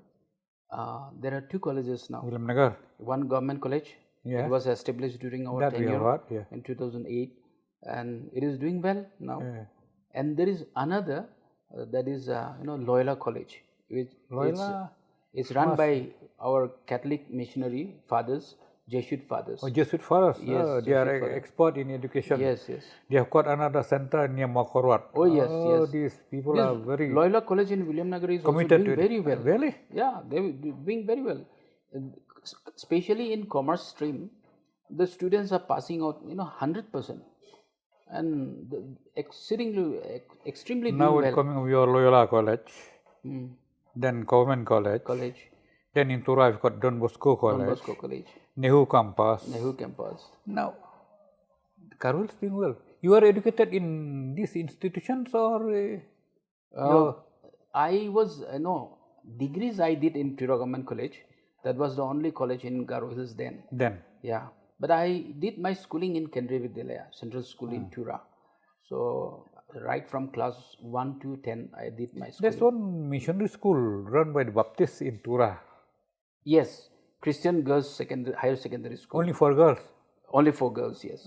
there are 2 colleges now. William Nagar. One government college. Yeah. It was established during our tenure in 2008, and it is doing well now. Yeah. And there is another that is Loyola College, which is run by our Catholic missionary fathers, Jesuit fathers. Oh, Jesuit fathers? Yes. They are expert in education. Yes. They have got another center near Makorwat. Oh, yes. These people are very... Loyola College in William Nagar is committed also doing very well. Really? Yeah, they are doing very well. Especially in commerce stream, the students are passing out, 100%. And extremely now doing well. Now coming of your Loyola College, then Government College. Then in Tura, you've got Don Bosco College. Nehu Campus. Now, Garo Hills doing well. You are educated in these institutions or? I was, degrees I did in Tura Government College. That was the only college in Garo Hills then. Yeah. But I did my schooling in Kendriya Vidyalaya, Central School in Tura. So, right from class 1 to 10, I did my schooling. There's one missionary school run by the Baptists in Tura. Yes. Christian Girls Higher Secondary School. Only for girls? Only for girls, yes.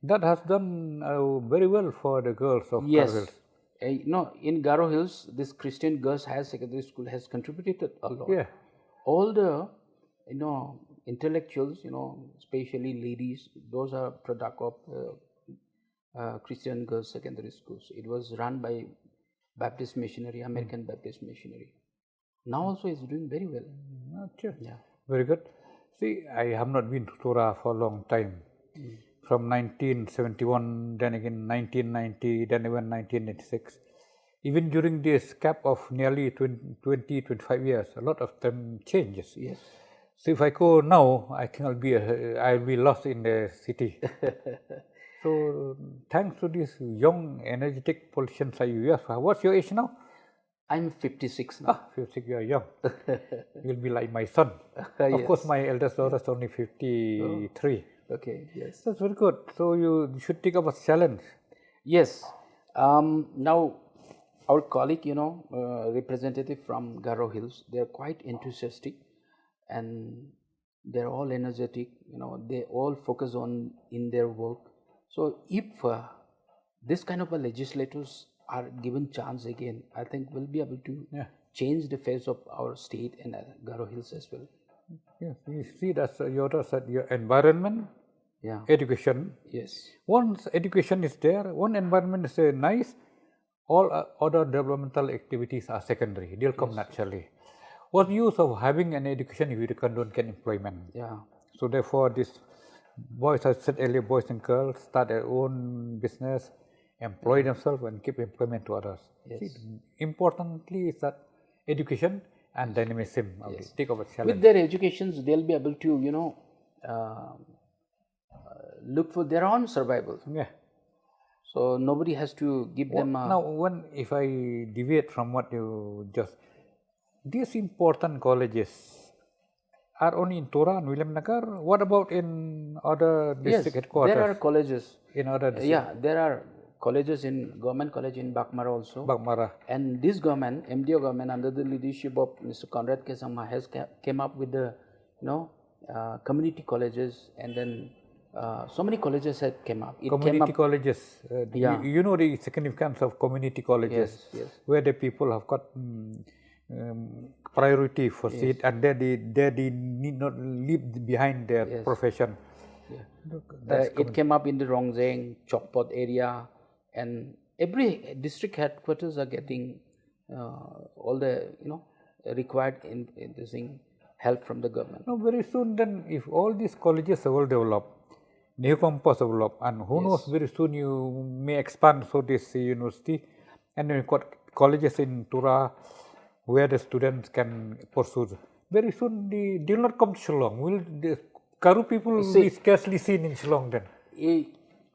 That has done very well for the girls of Garo Hills. In Garo Hills, this Christian Girls Higher Secondary School has contributed a lot. Yeah. All the, intellectuals, especially ladies, those are product of Christian Girls Secondary Schools. It was run by Baptist missionary, American Baptist missionary. Now also it's doing very well. Okay. Yeah. Very good. See, I have not been to Tura for a long time. From 1971, then again 1990, then even 1986. Even during this gap of nearly 25 years, a lot of them changes. Yes. So if I go now, I think I'll be lost in the city. So thanks to these young, energetic politicians like you. Yes. What's your age now? I'm 56 now. 56, you are young. You'll be like my son. Of course, my eldest daughter is only 53. Okay, yes. That's very good. So you should take up a challenge. Yes. Now, our colleague, representative from Garo Hills, they're quite enthusiastic and they're all energetic. They all focus in their work. So if this kind of legislators are given chance again, I think we'll be able to change the face of our state and Garo Hills as well. Yes, you see, that's your environment, Yeah. education. Yes. Once education is there, one environment is nice, all other developmental activities are secondary. They'll come naturally. What use of having an education if you don't get employment? Yeah. So therefore, these boys, I said earlier, boys and girls start their own business, employ themselves, and give employment to others. Yes. See, importantly is that education and dynamism of the take over challenge. With their educations, they'll be able to, look for their own survival. Yeah. So nobody has to give them a. Now, if I deviate from what you just, these important colleges are only in Tura and Williamnagar. What about in other district headquarters? There are colleges. In other district? Yeah, there are colleges government college in Bakmara also. Bakmara. And this government, MDO government, under the leadership of Mr. Conrad Kesama, has came up with the, community colleges, and then so many colleges had came up. Community colleges. Yeah. You know the significance of community colleges, Yes. where the people have got priority for seat, and they need not leave behind their profession. It came up in the Rongzeng, Chokpot area, and every district headquarters are getting all the required in this thing, help from the government. No, very soon then, if all these colleges will develop, new campus develop, and who knows, very soon you may expand so this university, and you've got colleges in Tura where the students can pursue. Very soon they will not come to Shillong. Will the Karu people will be scarcely seen in Shillong then?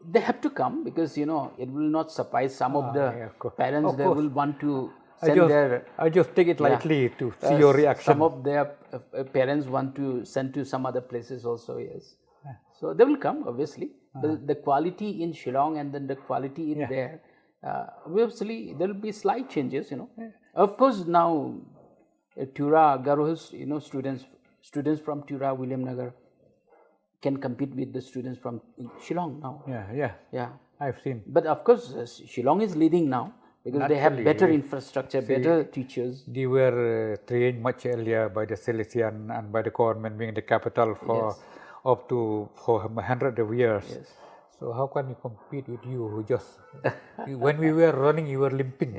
They have to come, because it will not suffice. Some of the parents they will want to send their. I just take it lightly to see your reaction. Some of their parents want to send to some other places also. Yes, so they will come obviously. But the quality in Shillong and then the quality in there, obviously there will be slight changes. Of course, now Tura, Garo Hills, students from Tura, Williamnagar can compete with the students from Shillong now. Yeah. I've seen. But of course, Shillong is leading now, because they have better infrastructure, better teachers. They were trained much earlier by the Silesian and by the government, being the capital for up to 100 of years. Yes. So how can we compete with you who just, when we were running, you were limping.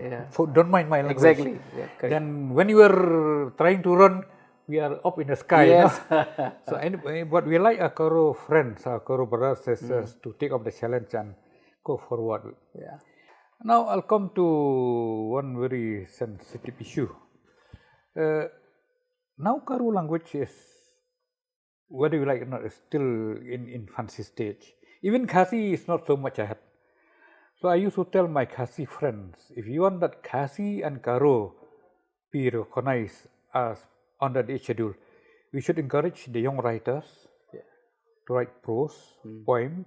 Don't mind my language. Exactly. Yeah, correct. Then when you were trying to run, we are up in the sky. Yes. So anyway, but we like our Karo friends, our Karo brothers, sisters to take up the challenge and go forward. Yeah. Now I'll come to one very sensitive issue. Now Karo language is, whether you like it or not, is still in infancy stage. Even Khasi is not so much ahead. So I used to tell my Khasi friends, if you want that Khasi and Karo be recognized as under the schedule, we should encourage the young writers to write prose, poems,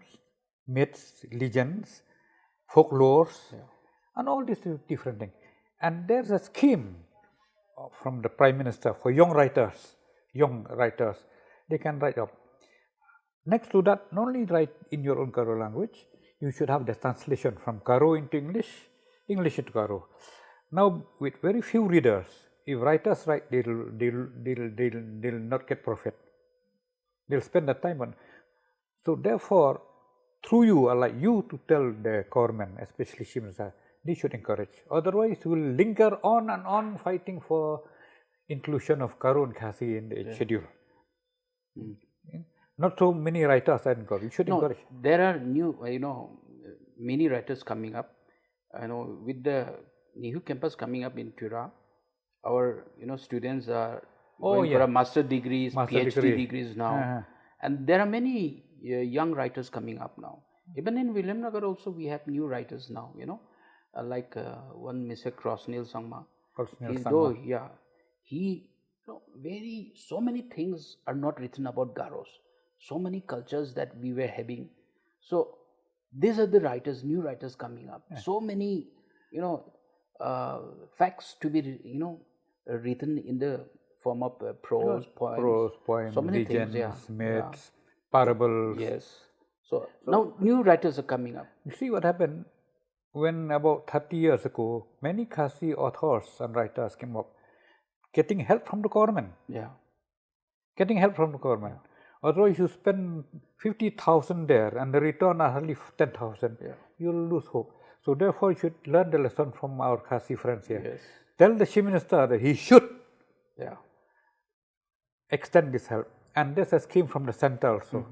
myths, legends, folklores, and all these different things. And there's a scheme from the Prime Minister for young writers, they can write up. Next to that, not only write in your own Karo language, you should have the translation from Karo into English, English into Karo. Now, with very few readers, if writers write, they'll not get profit. They'll spend the time on. So therefore, through you, I like you to tell the government, especially Shimsa, they should encourage. Otherwise, we'll linger on and on fighting for inclusion of Karo and Khasi in the schedule. Not so many writers are encouraged. You should encourage. There are new, many writers coming up. With the Nehu campus coming up in Tura, our students are going for a master degrees, PhD degrees now, and there are many young writers coming up now. Even in Williamnagar also we have new writers now. Like one Mr. Crossnail Sangma. So many things are not written about Garos. So many cultures that we were having. So these are the writers, new writers coming up. So many, facts to be, written in the form of prose, poems, so many legends, myths, parables. Yes. So now new writers are coming up. You see what happened when about 30 years ago, many Khasi authors and writers came up, getting help from the government. Yeah. Getting help from the government. Otherwise, you spend 50,000 there and the return are hardly 10,000. Yeah. You'll lose hope. So therefore, you should learn the lesson from our Khasi friends here. Yes. Tell the Chief Minister that he should Yeah. extend this help. And there's a scheme from the center also.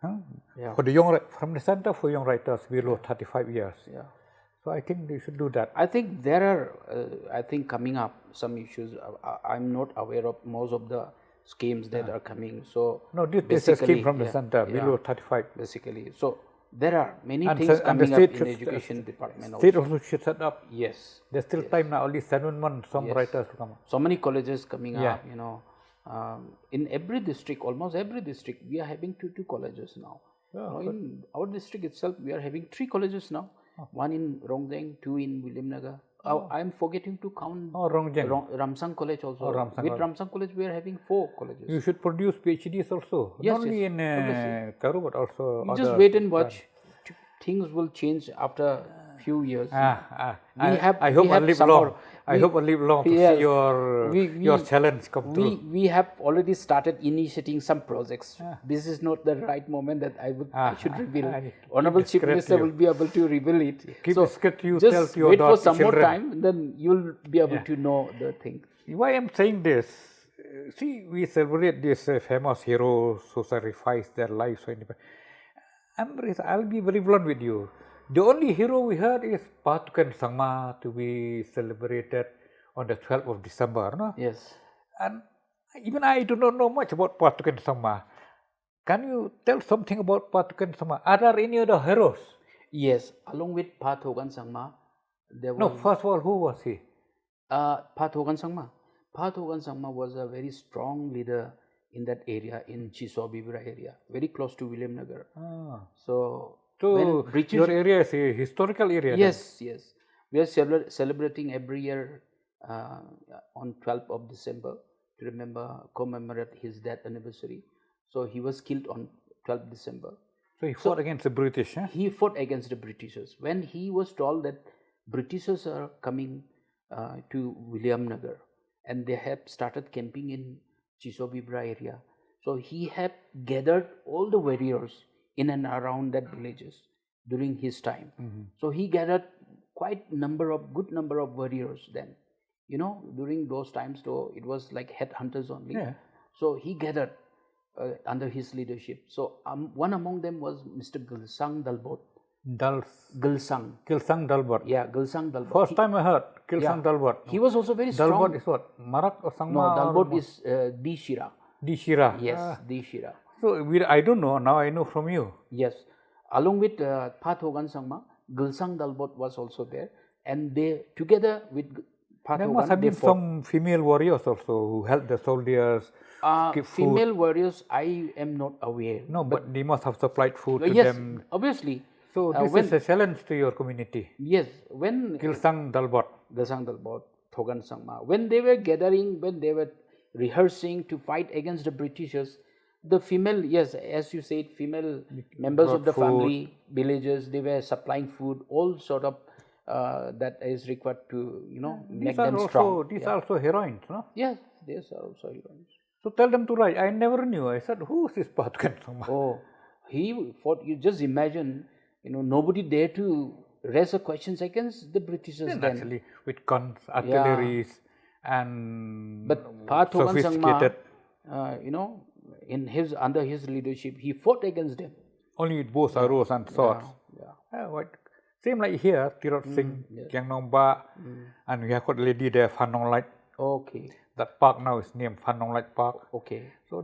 Huh? Yeah. For the young, from the center for young writers below 35 years. Yeah. So I think they should do that. I think there are, I think coming up some issues. I'm not aware of most of the schemes that are coming. So No, this is a scheme from the yeah, center below 35. Basically, so there are many And things the coming up state in should- the education department. State Also. also should set up. Yes. There's still time now, only 7 months, some Yes. writers will come up. So many colleges coming Yeah. up. You know, in every district, almost every district, we are having two colleges now. Yeah, In our district itself, we are having 3 colleges now. One in Rongjeng, 2 in Williamnagar. I'm forgetting to count Oh, Rongjeng. Ramsang College also. Oh, Ramsang With College. Ramsang College, we are having 4 colleges. You should produce PhDs also. Yes, Not only yes, in obviously. Karu, but also You other. just wait and watch. Things will change after few years. I we hope I have live some long. more- I hope I live long to Yes. see your challenge come through. We have already started initiating some projects. This is not the right moment that I should reveal. I need to keep Honorable Chief discreet Minister you. will be able to reveal it. Keep so discreet you just tell to your wait for daughter, some more children. time, then you'll be able to know the thing. Why I'm saying this? See, we celebrate this famous heroes who sacrificed their lives for independence. I'll be very blunt with you. The only hero we heard is Patukan Sangma to be celebrated on the 12th of December. No? Yes. And even I do not know much about Patukan Sangma. Can you tell something about Patukan Sangma? Are there any other heroes? Yes. Along with Pat Hogan Sangma, there No, was first of all, who was he? Pat Hogan Sangma. Pat Hogan Sangma was a very strong leader in that area, in Chiso Bibra area, very close to Williamnagar. So So, British- your area is a historical area? yes, yes, we are celebrating every year on 12th of December to commemorate his death anniversary. So he was killed on 12th December. So, he fought against the British? Huh? He fought against the Britishers. When he was told that Britishers are coming to Williamnagar and they have started camping in Chisobibra area, so he had gathered all the warriors in and around that villages during his time. So he gathered quite good number of warriors then. You know, during those times, though, it was like headhunters only. Yeah. So he gathered under his leadership. So one among them was Mr. Gilsang Dalbot. Gilsang. Kilsang Dalbot. Yeah, Gilsang Dalbot. First time I heard Kilsang Dalbot. He was also very strong. Dalbot is what? Marak or No, Sangma? Dalbot is D. Shira. Dishira. Yes, D. Shira. So, I don't know. Now I know from you. Yes. Along with Pat Hogan Sangma, Gilsang Dalbot was also there. And they, together with Pat There Hogan, must have they been fought. some female warriors also who helped the soldiers keep food. Female warriors, I am not aware. No, but they must have supplied food to Yes, them. obviously. So, this is a challenge to your community. Yes, when Kilsang Dalbot. Gilsang Dalbot, Thogan Sangma, when they were gathering, when they were rehearsing to fight against the Britishers, the female, yes, as you said, female members of the food. family, villagers, they were supplying food, all sort of that is required to, make These are them also, strong. these are also heroines, no? Yes, these are also heroines. So, tell them to write. I never knew. I said, who is this Patukan Sangma? Oh, he fought, you just imagine, nobody dare to raise a questions against the Britishers then. Actually, with guns, artilleries, and But Pat Hogan sophisticated. Sangma, under his leadership, he fought against them. Only with bows, arrows, and swords. Yeah. Same like here, Tirot Singh, Kiang Nomba, and we have got lady there, Phanong Light. Okay. That park now is named Phanong Light Park. Okay. So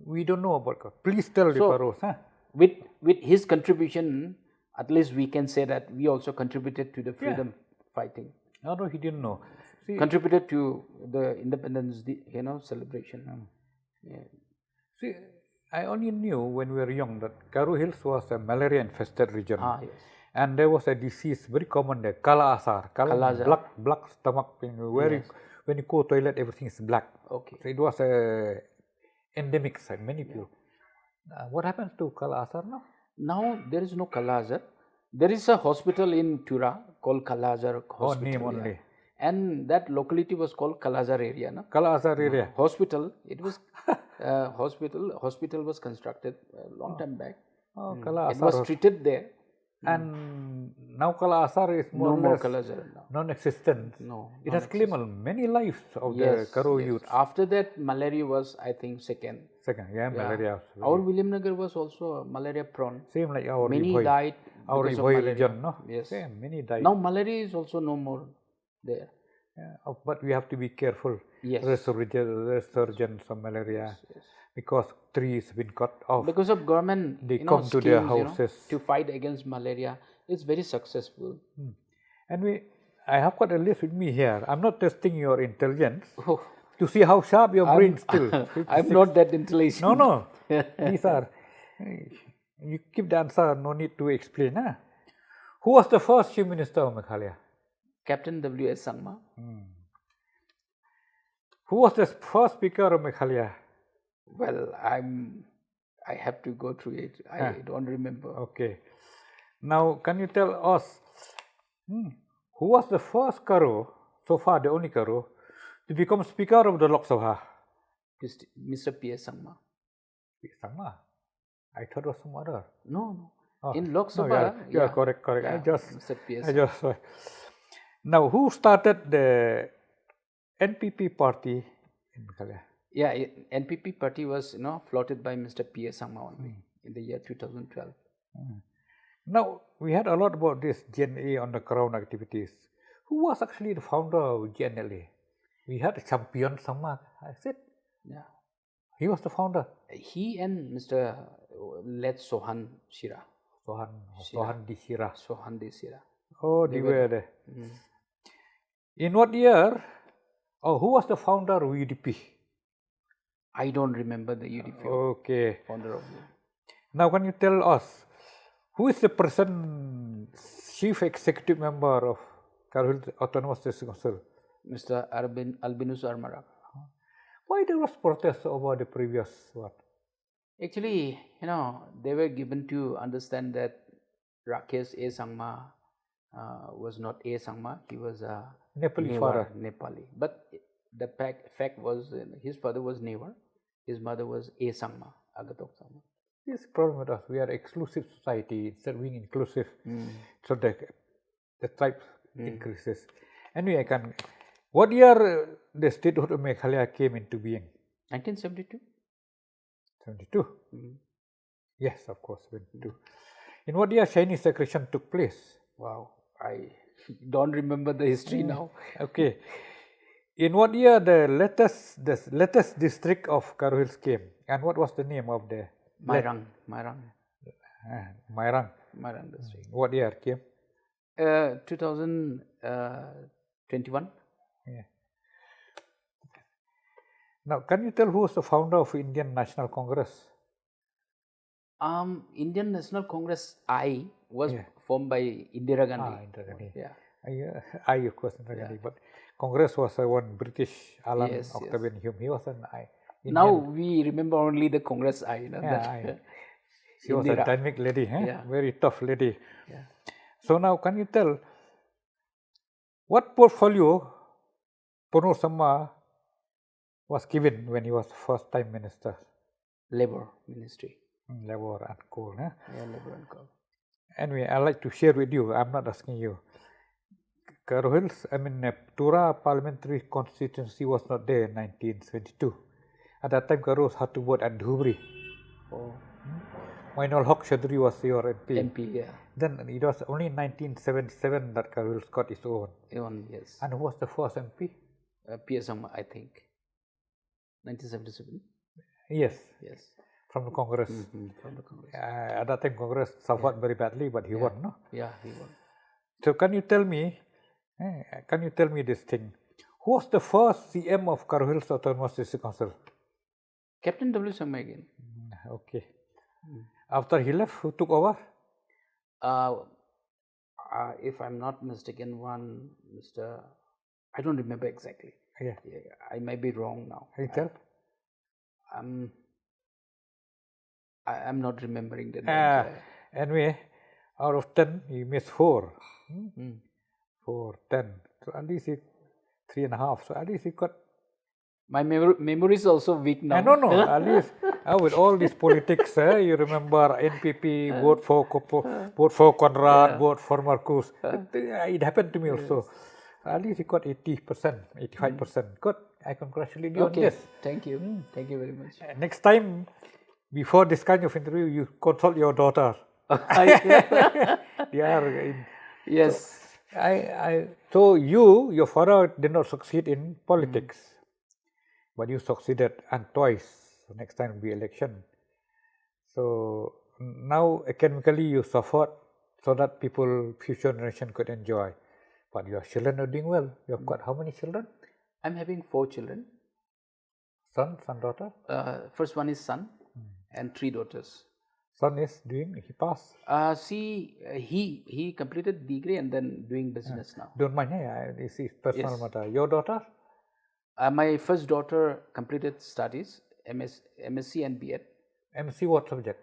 we don't know about God. Please tell the Paros. Huh? With his contribution, at least we can say that we also contributed to the freedom fighting. No, he didn't know. See, Contributed to the independence, celebration. Yeah. see, I only knew when we were young that Karu Hills was a malaria-infested region. Yes. And there was a disease very common there, Kala Asar. Kala Azar. Black stomach pain. When you go toilet, everything is black. Okay. So it was a endemic site, many people. What happens to Kala Asar now? Now there is no Kalazar. There is a hospital in Tura called Kalazar Hospital. name only. And that locality was called Kalazar area. No? Kala Asar area. Hospital, it was Hospital was constructed a long time back. Oh, Kala It was Asar. treated there. And now Kala Asar is more No or more less colors are now. non-existent. No. It has claimed many lives of the Karo youth. After that, malaria was, I think, second. Second, malaria. Our Williamnagar was also malaria prone. Same like our Many Ibhoy. died Our because of Ibhoy malaria. region, no? Yes. Same, many died. Now malaria is also no more there. But we have to be careful. Yes. Resurgence of malaria. Because trees been cut off. Because of government, They come to their houses. to fight against malaria. It's very successful. And I have got a list with me here. I'm not testing your intelligence Oh, to see how sharp your brain still. I'm not that intelligent. No. These are. You keep the answer. No need to explain. Huh? Who was the first Chief Minister of Meghalaya? Captain W.S. Sangma. Who was the first Speaker of Meghalaya? Well, I have to go through it. I don't remember. Okay. Now, can you tell us who was the first Karo, so far the only Karo, to become Speaker of the Lok Sabha? Mr. P.S. Sangma. Sangma? I thought it was some other. No. Oh, In Lok no, Sabha. yeah, correct. Yeah, Mr. P.S. Now, who started the NPP party in Meghalaya? Yeah, NPP party was floated by Mr. P.S. Sangma only in the year 2012. Now, we had a lot about this GNA on the ground activities. Who was actually the founder of GNLA? We had a champion Sangma, I said. Yeah. He was the founder. He and Mr. led Sohan Shira. Sohan Di Shira. Sohan Di Shira. Oh, they were there. In what year? Oh, who was the founder of UDP? I don't remember the UDP Okay. founder of it. Now, can you tell us who is the present chief executive member of Karo Hills Autonomous District Council? Mr. Albinus R. Marak. Why there was protest over the previous one? Actually, they were given to understand that Rakesh A. Sangma was not A. Sangma. He was a Nepali father. Nepali. But the fact was his father was Newar. His mother was A. Sangma, Agatok Sangma. This problem with us, we are exclusive society instead of being inclusive. So the tribe increases. Anyway, what year the statehood of Meghalaya came into being? 1972. 72? Yes, of course, 72. In what year Chinese aggression took place? Wow, I don't remember the history now. Okay. In what year the latest district of Karo Hills came? And what was the name of the Mairang district. What year came? 2021. Yeah. Now, can you tell who was the founder of Indian National Congress? Indian National Congress I was formed by Indira Gandhi. Indira Gandhi. Yeah. I of course, Indira Gandhi, but Congress was one British, Alan Octavian Hume. He was an I. Indian. Now we remember only the Congress I. She was a dynamic lady, very tough lady. Yeah. So now, can you tell what portfolio Ponur Samma was given when he was first time minister? Labor Ministry. Labor and Coal. Yeah, Labor and Coal. Anyway, I like to share with you. I'm not asking you. Karo Hills, Tura parliamentary constituency was not there in 1972. At that time, Karo had to vote at Dhubri. Oh. Mainul Haq Chaudhry was your MP. MP, yeah. Then it was only in 1977 that Karo Hills got its own. Yes. And who was the first MP? P.S. Sangma, I think. 1977. Yes. From the Congress. From the Congress. At that time, Congress suffered very badly, but he won, no? Yeah, he won. So can you tell me this thing? Who was the first CM of Karo Hills Autonomous District Council? Captain W. Sangma again. Okay. After he left, who took over? If I'm not mistaken, Mr. I don't remember exactly. Yeah. I might be wrong now. Can you tell? I'm not remembering the name. Anyway, out of 10, he missed 4. 4, 10. So at least 3.5. So at least he got My memory is also weak now. No, at least with all these politics, you remember NPP, vote for Conrad, vote for Marcuise. It happened to me also. At least you got 80%, 85%. Good. I congratulate you on Okay, this. thank you. Thank you very much. Next time, before this kind of interview, you consult your daughter. They are in, Yes. so your father did not succeed in politics, but you succeeded and twice. So next time will be election. So now academically you suffered so that future generation could enjoy. But your children are doing well. You have got how many children? I'm having 4 children. Son, daughter? First one is son and 3 daughters. Son is doing, he passed. He completed degree and then doing business now. Don't mind, this is personal Yes. matter. Your daughter? My first daughter completed studies, MSc and B.Ed. MC what subject?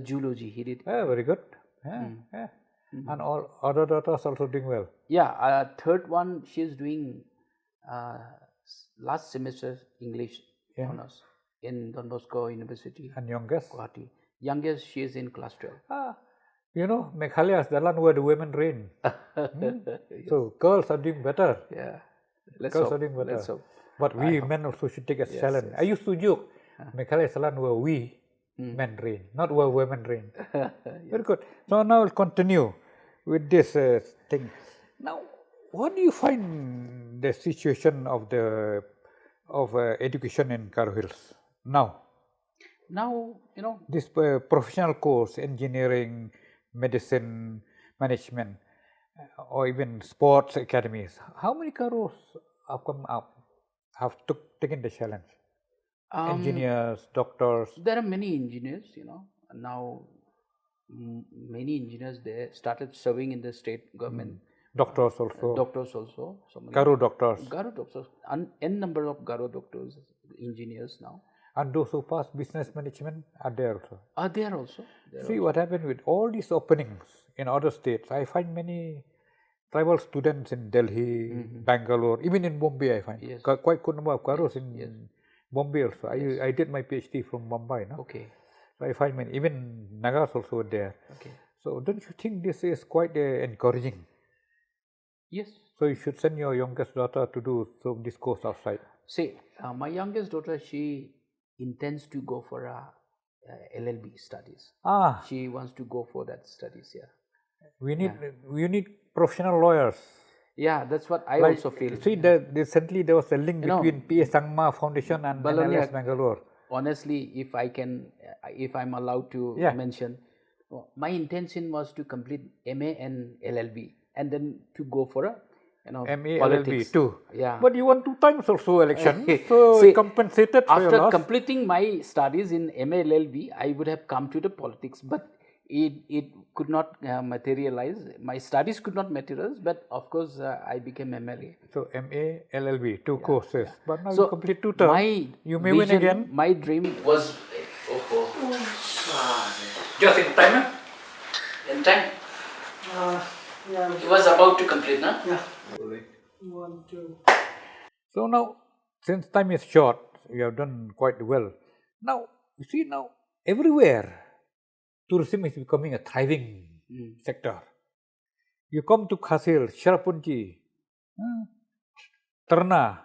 Zoology, he did. Very good. And all other daughters also doing well. Yeah, third one, she is doing last semester English honors in Don Bosco University, And youngest? Guwahati. Youngest, she is in class 12. You know, Meghalaya is the land where the women reign. So girls are doing better. Yeah, let's Girls hope. are doing better. Let's hope. But we men also should take a challenge. I used to joke, Meghalaya is the land where we men reign, not where women reign. Very good. So now we'll continue with this thing. Now, what do you find the situation of education in Garo Hills now? Now, you know, This professional course, engineering, medicine, management, or even sports academies, how many Garos have come up, have taken the challenge? Engineers, doctors. there are many engineers, you know, now many engineers they started serving in the state government. Doctors also. Doctors also. So many. Garo doctors. Garo doctors. N number of Garo doctors, engineers now. And those who pass business management are there also. Are there also? See what happened with all these openings in other states. I find many tribal students in Delhi, Bangalore, even in Bombay I find. Yes. Quite good number of Garos in Bombay also. I did my PhD from Mumbai. No? Okay. So I find many, even Nagas also there. Okay. So don't you think this is quite encouraging? Yes. So you should send your youngest daughter to do this course outside. See, my youngest daughter, she intends to go for LLB studies. She wants to go for that studies. Yeah. We need professional lawyers. Yeah, that's what I also feel. See, recently there was a link between P.A. Sangma Foundation and NLS Bangalore. Honestly, if I'm allowed to mention, my intention was to complete MA and LLB and then to go for a MA, politics. LLB too. Yeah. But you won 2 times also election. So See, compensated for your after loss. completing my studies in MA LLB, I would have come to the politics, but it could not materialize. My studies could not materialize, but of course I became MLA. So MA, LLB, 2 courses. But now So you complete 2 terms. You may win again. My dream was Just in time. in time. It was about to complete, no? Yeah. 1, 2. So now, since time is short, you have done quite well. Now, you see now, everywhere, tourism is becoming a thriving sector. You come to Khasil, Sharapunji, Terna,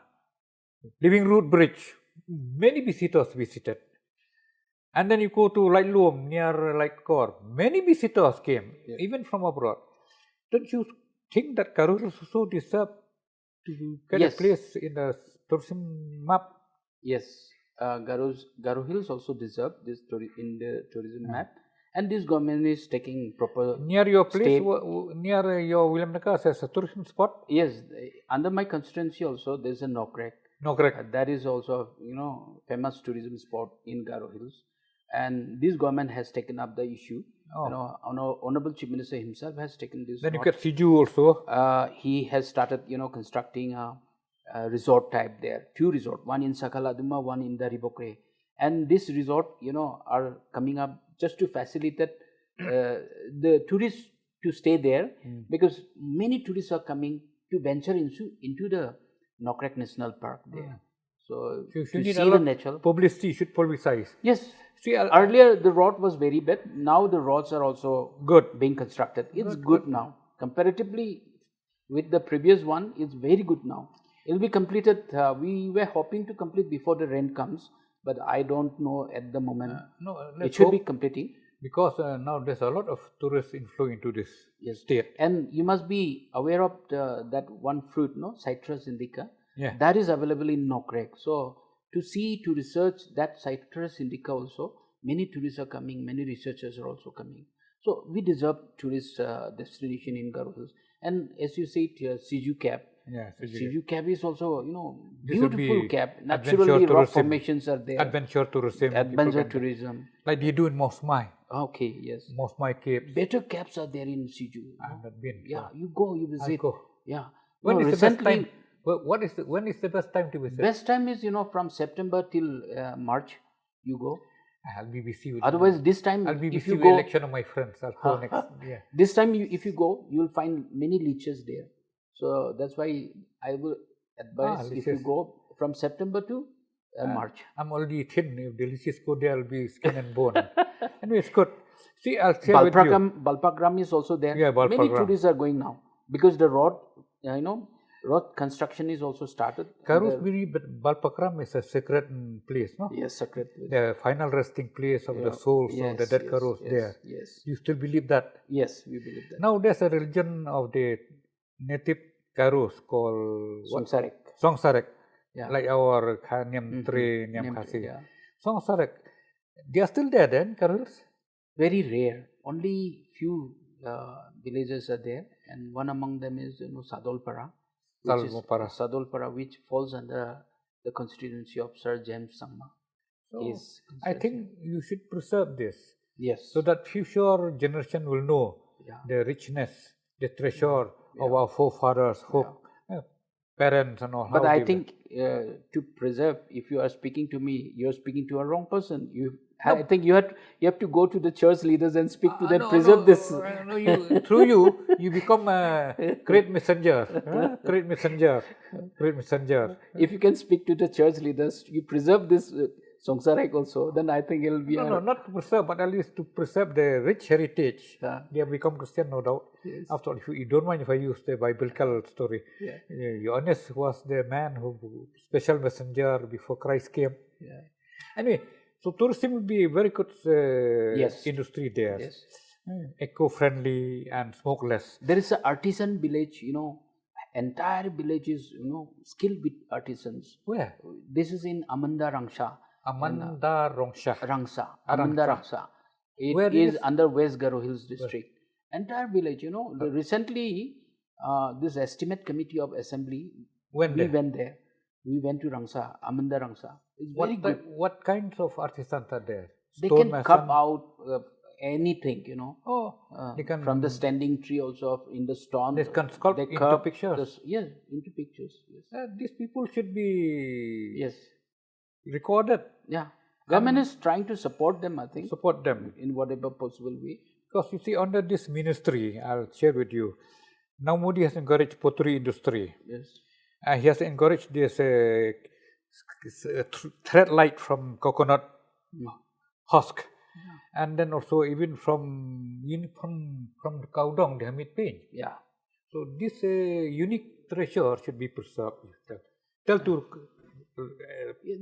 Living Root Bridge, many visitors visited. And then you go to Lightlum near Lightcore, many visitors came, even from abroad. Don't you think that Garo Hills also deserve to get a place in the tourism map? Yes, Garo Hills also deserve this in the tourism map, and this government is taking proper near your place, near your William Nagar as a tourism spot. Yes, under my constituency also there is a Nokrak. That is also famous tourism spot in Garo Hills, and this government has taken up the issue. Honorable Chief Minister himself has taken this. Then you get Siju also. He has started, constructing a resort type there. 2 resort, one in Sakaladuma, one in the Ribokre. And this resort, are coming up just to facilitate the tourists to stay there, because many tourists are coming to venture into the Nokrak National Park there. So You to need see a the lot natural. publicity, you should publicize. Yes. See, Earlier the road was very bad. Now the roads are also good. being constructed. It's good now. Comparatively with the previous one, it's very good now. It will be completed. We were hoping to complete before the rain comes, but I don't know at the moment. No, It let's should hope, be completing. because now there's a lot of tourist inflow into this state. And you must be aware of that one fruit, no, Citrus indica. Yeah. That is available in Nokrek. So to research that Citrus indica also, many tourists are coming, many researchers are also coming. So we deserve tourist destination in Garo Hills. And as you said, Siju Cap. Yeah, Siju Cap is also, This will beautiful be cap. adventure Naturally, rock tourism. formations are there. Adventure tourism. Adventure tourism. Like they do in Mosmai. Okay, yes. Mosmai Caves. Better caps are there in Siju. I have not been. Yeah, you go, you visit. go. Yeah. When No, is the best recently, time? When is the best time to visit? best time is, from September till March, you go. I'll be busy with. Otherwise, this time, I'll be if busy you with go, election of my friends. I'll go next. Yeah. this time if you go, you will find many leeches there. So that's why I will advise if you leeches. go from September to March. I'm already thin. If the leeches go there, I'll be skin and bone. Anyway, it's good. See, I'll share with you. Balpagram is also there. Yeah, Many Balpagram. tourists are going now because the road, road construction is also started. Karusbiri, but Balpakram is a sacred place, no? Yes, sacred. The final resting place of the souls of the dead Karus there. Yes. You still believe that? Yes, we believe that. Now there's a religion of the native Karus called what? Songsarek. Songsarek. Yeah. Like our Nyam Tre, Nyam Khasi. Yeah. Songsarek. They are still there then, Karus? Very rare. Only few villages are there, and one among them is Sadolpara. Sadolpara, which falls under the constituency of Sir James Sangma. So, I think you should preserve this. Yes. So that future generation will know the richness, the treasure of our forefathers, parents and all. But I think to preserve, if you are speaking to me, you are speaking to a wrong person. I think you have to go to the church leaders and speak to them, preserve this. Through you become a great messenger. Great messenger. Great messenger. If you can speak to the church leaders, you preserve this Songsarek also, then I think it will be No, not to preserve, but at least to preserve the rich heritage. Yeah. They have become Christian, no doubt. Yes. After all, if you don't mind if I use the biblical story. Yeah. Johannes was the man who special messenger before Christ came. Yeah. Anyway, so tourism will be a very good industry there. Yes. Eco-friendly and smokeless. There is an artisan village, entire village is, skilled with artisans. Where? This is in Amanda Rangsha. Amanda Rangsha. Amanda Rangsha. It is under West Garo Hills district. Entire village, recently this estimate committee of assembly, we went there. We went to Rangsha, Amanda Rangsha. It's very good. What kinds of artisans are there? They can carve out anything, they can, from the standing tree also in the stone. They can sculpt into pictures. Yes, into pictures. Yes. These people should be recorded. Yeah. Government is trying to support them, I think. Support them. In whatever possible way. Because you see, under this ministry, I'll share with you, now Modi has encouraged pottery industry. Yes. He has encouraged this thread light from coconut husk. Yeah. And then also even from the cow dung, they have made paint. Yeah. So this unique treasure should be preserved.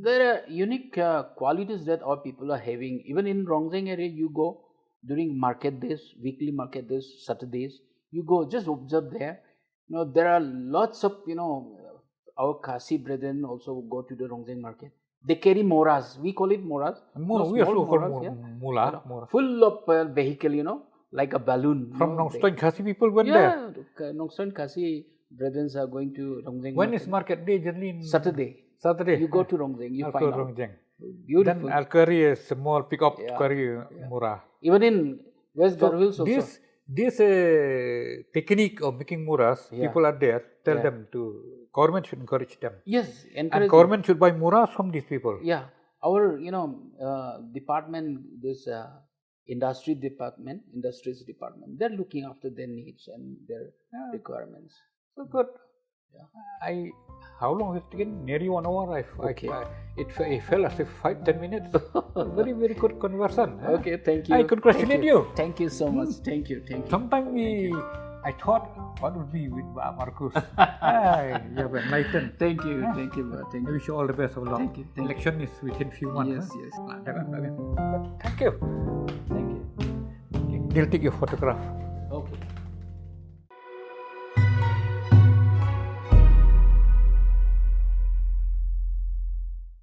There are unique qualities that our people are having. Even in Rongzeng area, you go during market days, weekly market days, Saturdays, you go just observe there. There are lots of, our Khasi brethren also go to the Rongzeng market. They carry moras. We call it moras. We also call mula. Full of vehicle, like a balloon. From Nongstoin Khasi people went there? Yeah, Nongstoin Khasi brethren are going to Rongzeng. When is market day? Generally Saturday. You go to Rongzeng, you find out. Beautiful. Then I'll carry a small pick-up, carry mura. Even in West Garo Hills also. This technique of making muras, people are there, tell them to, government should encourage them. Yes, and government should buy muras from these people. Yeah, our, department, this industries department, they're looking after their needs and their requirements. So good. How long has it taken? Nearly 1 hour. Okay. It fell as if 5-10 minutes. Very, very good conversion. Okay, thank you. I congratulate you. Thank you so much. Thank you. Sometimes I thought, what would be with Marcuise? You have enlightened. Thank you. Thank you. Thank I you. wish you all the best of luck. Thank you. Election is within few months. Yes, huh? yes. Thank you. Thank you. They'll take your photograph.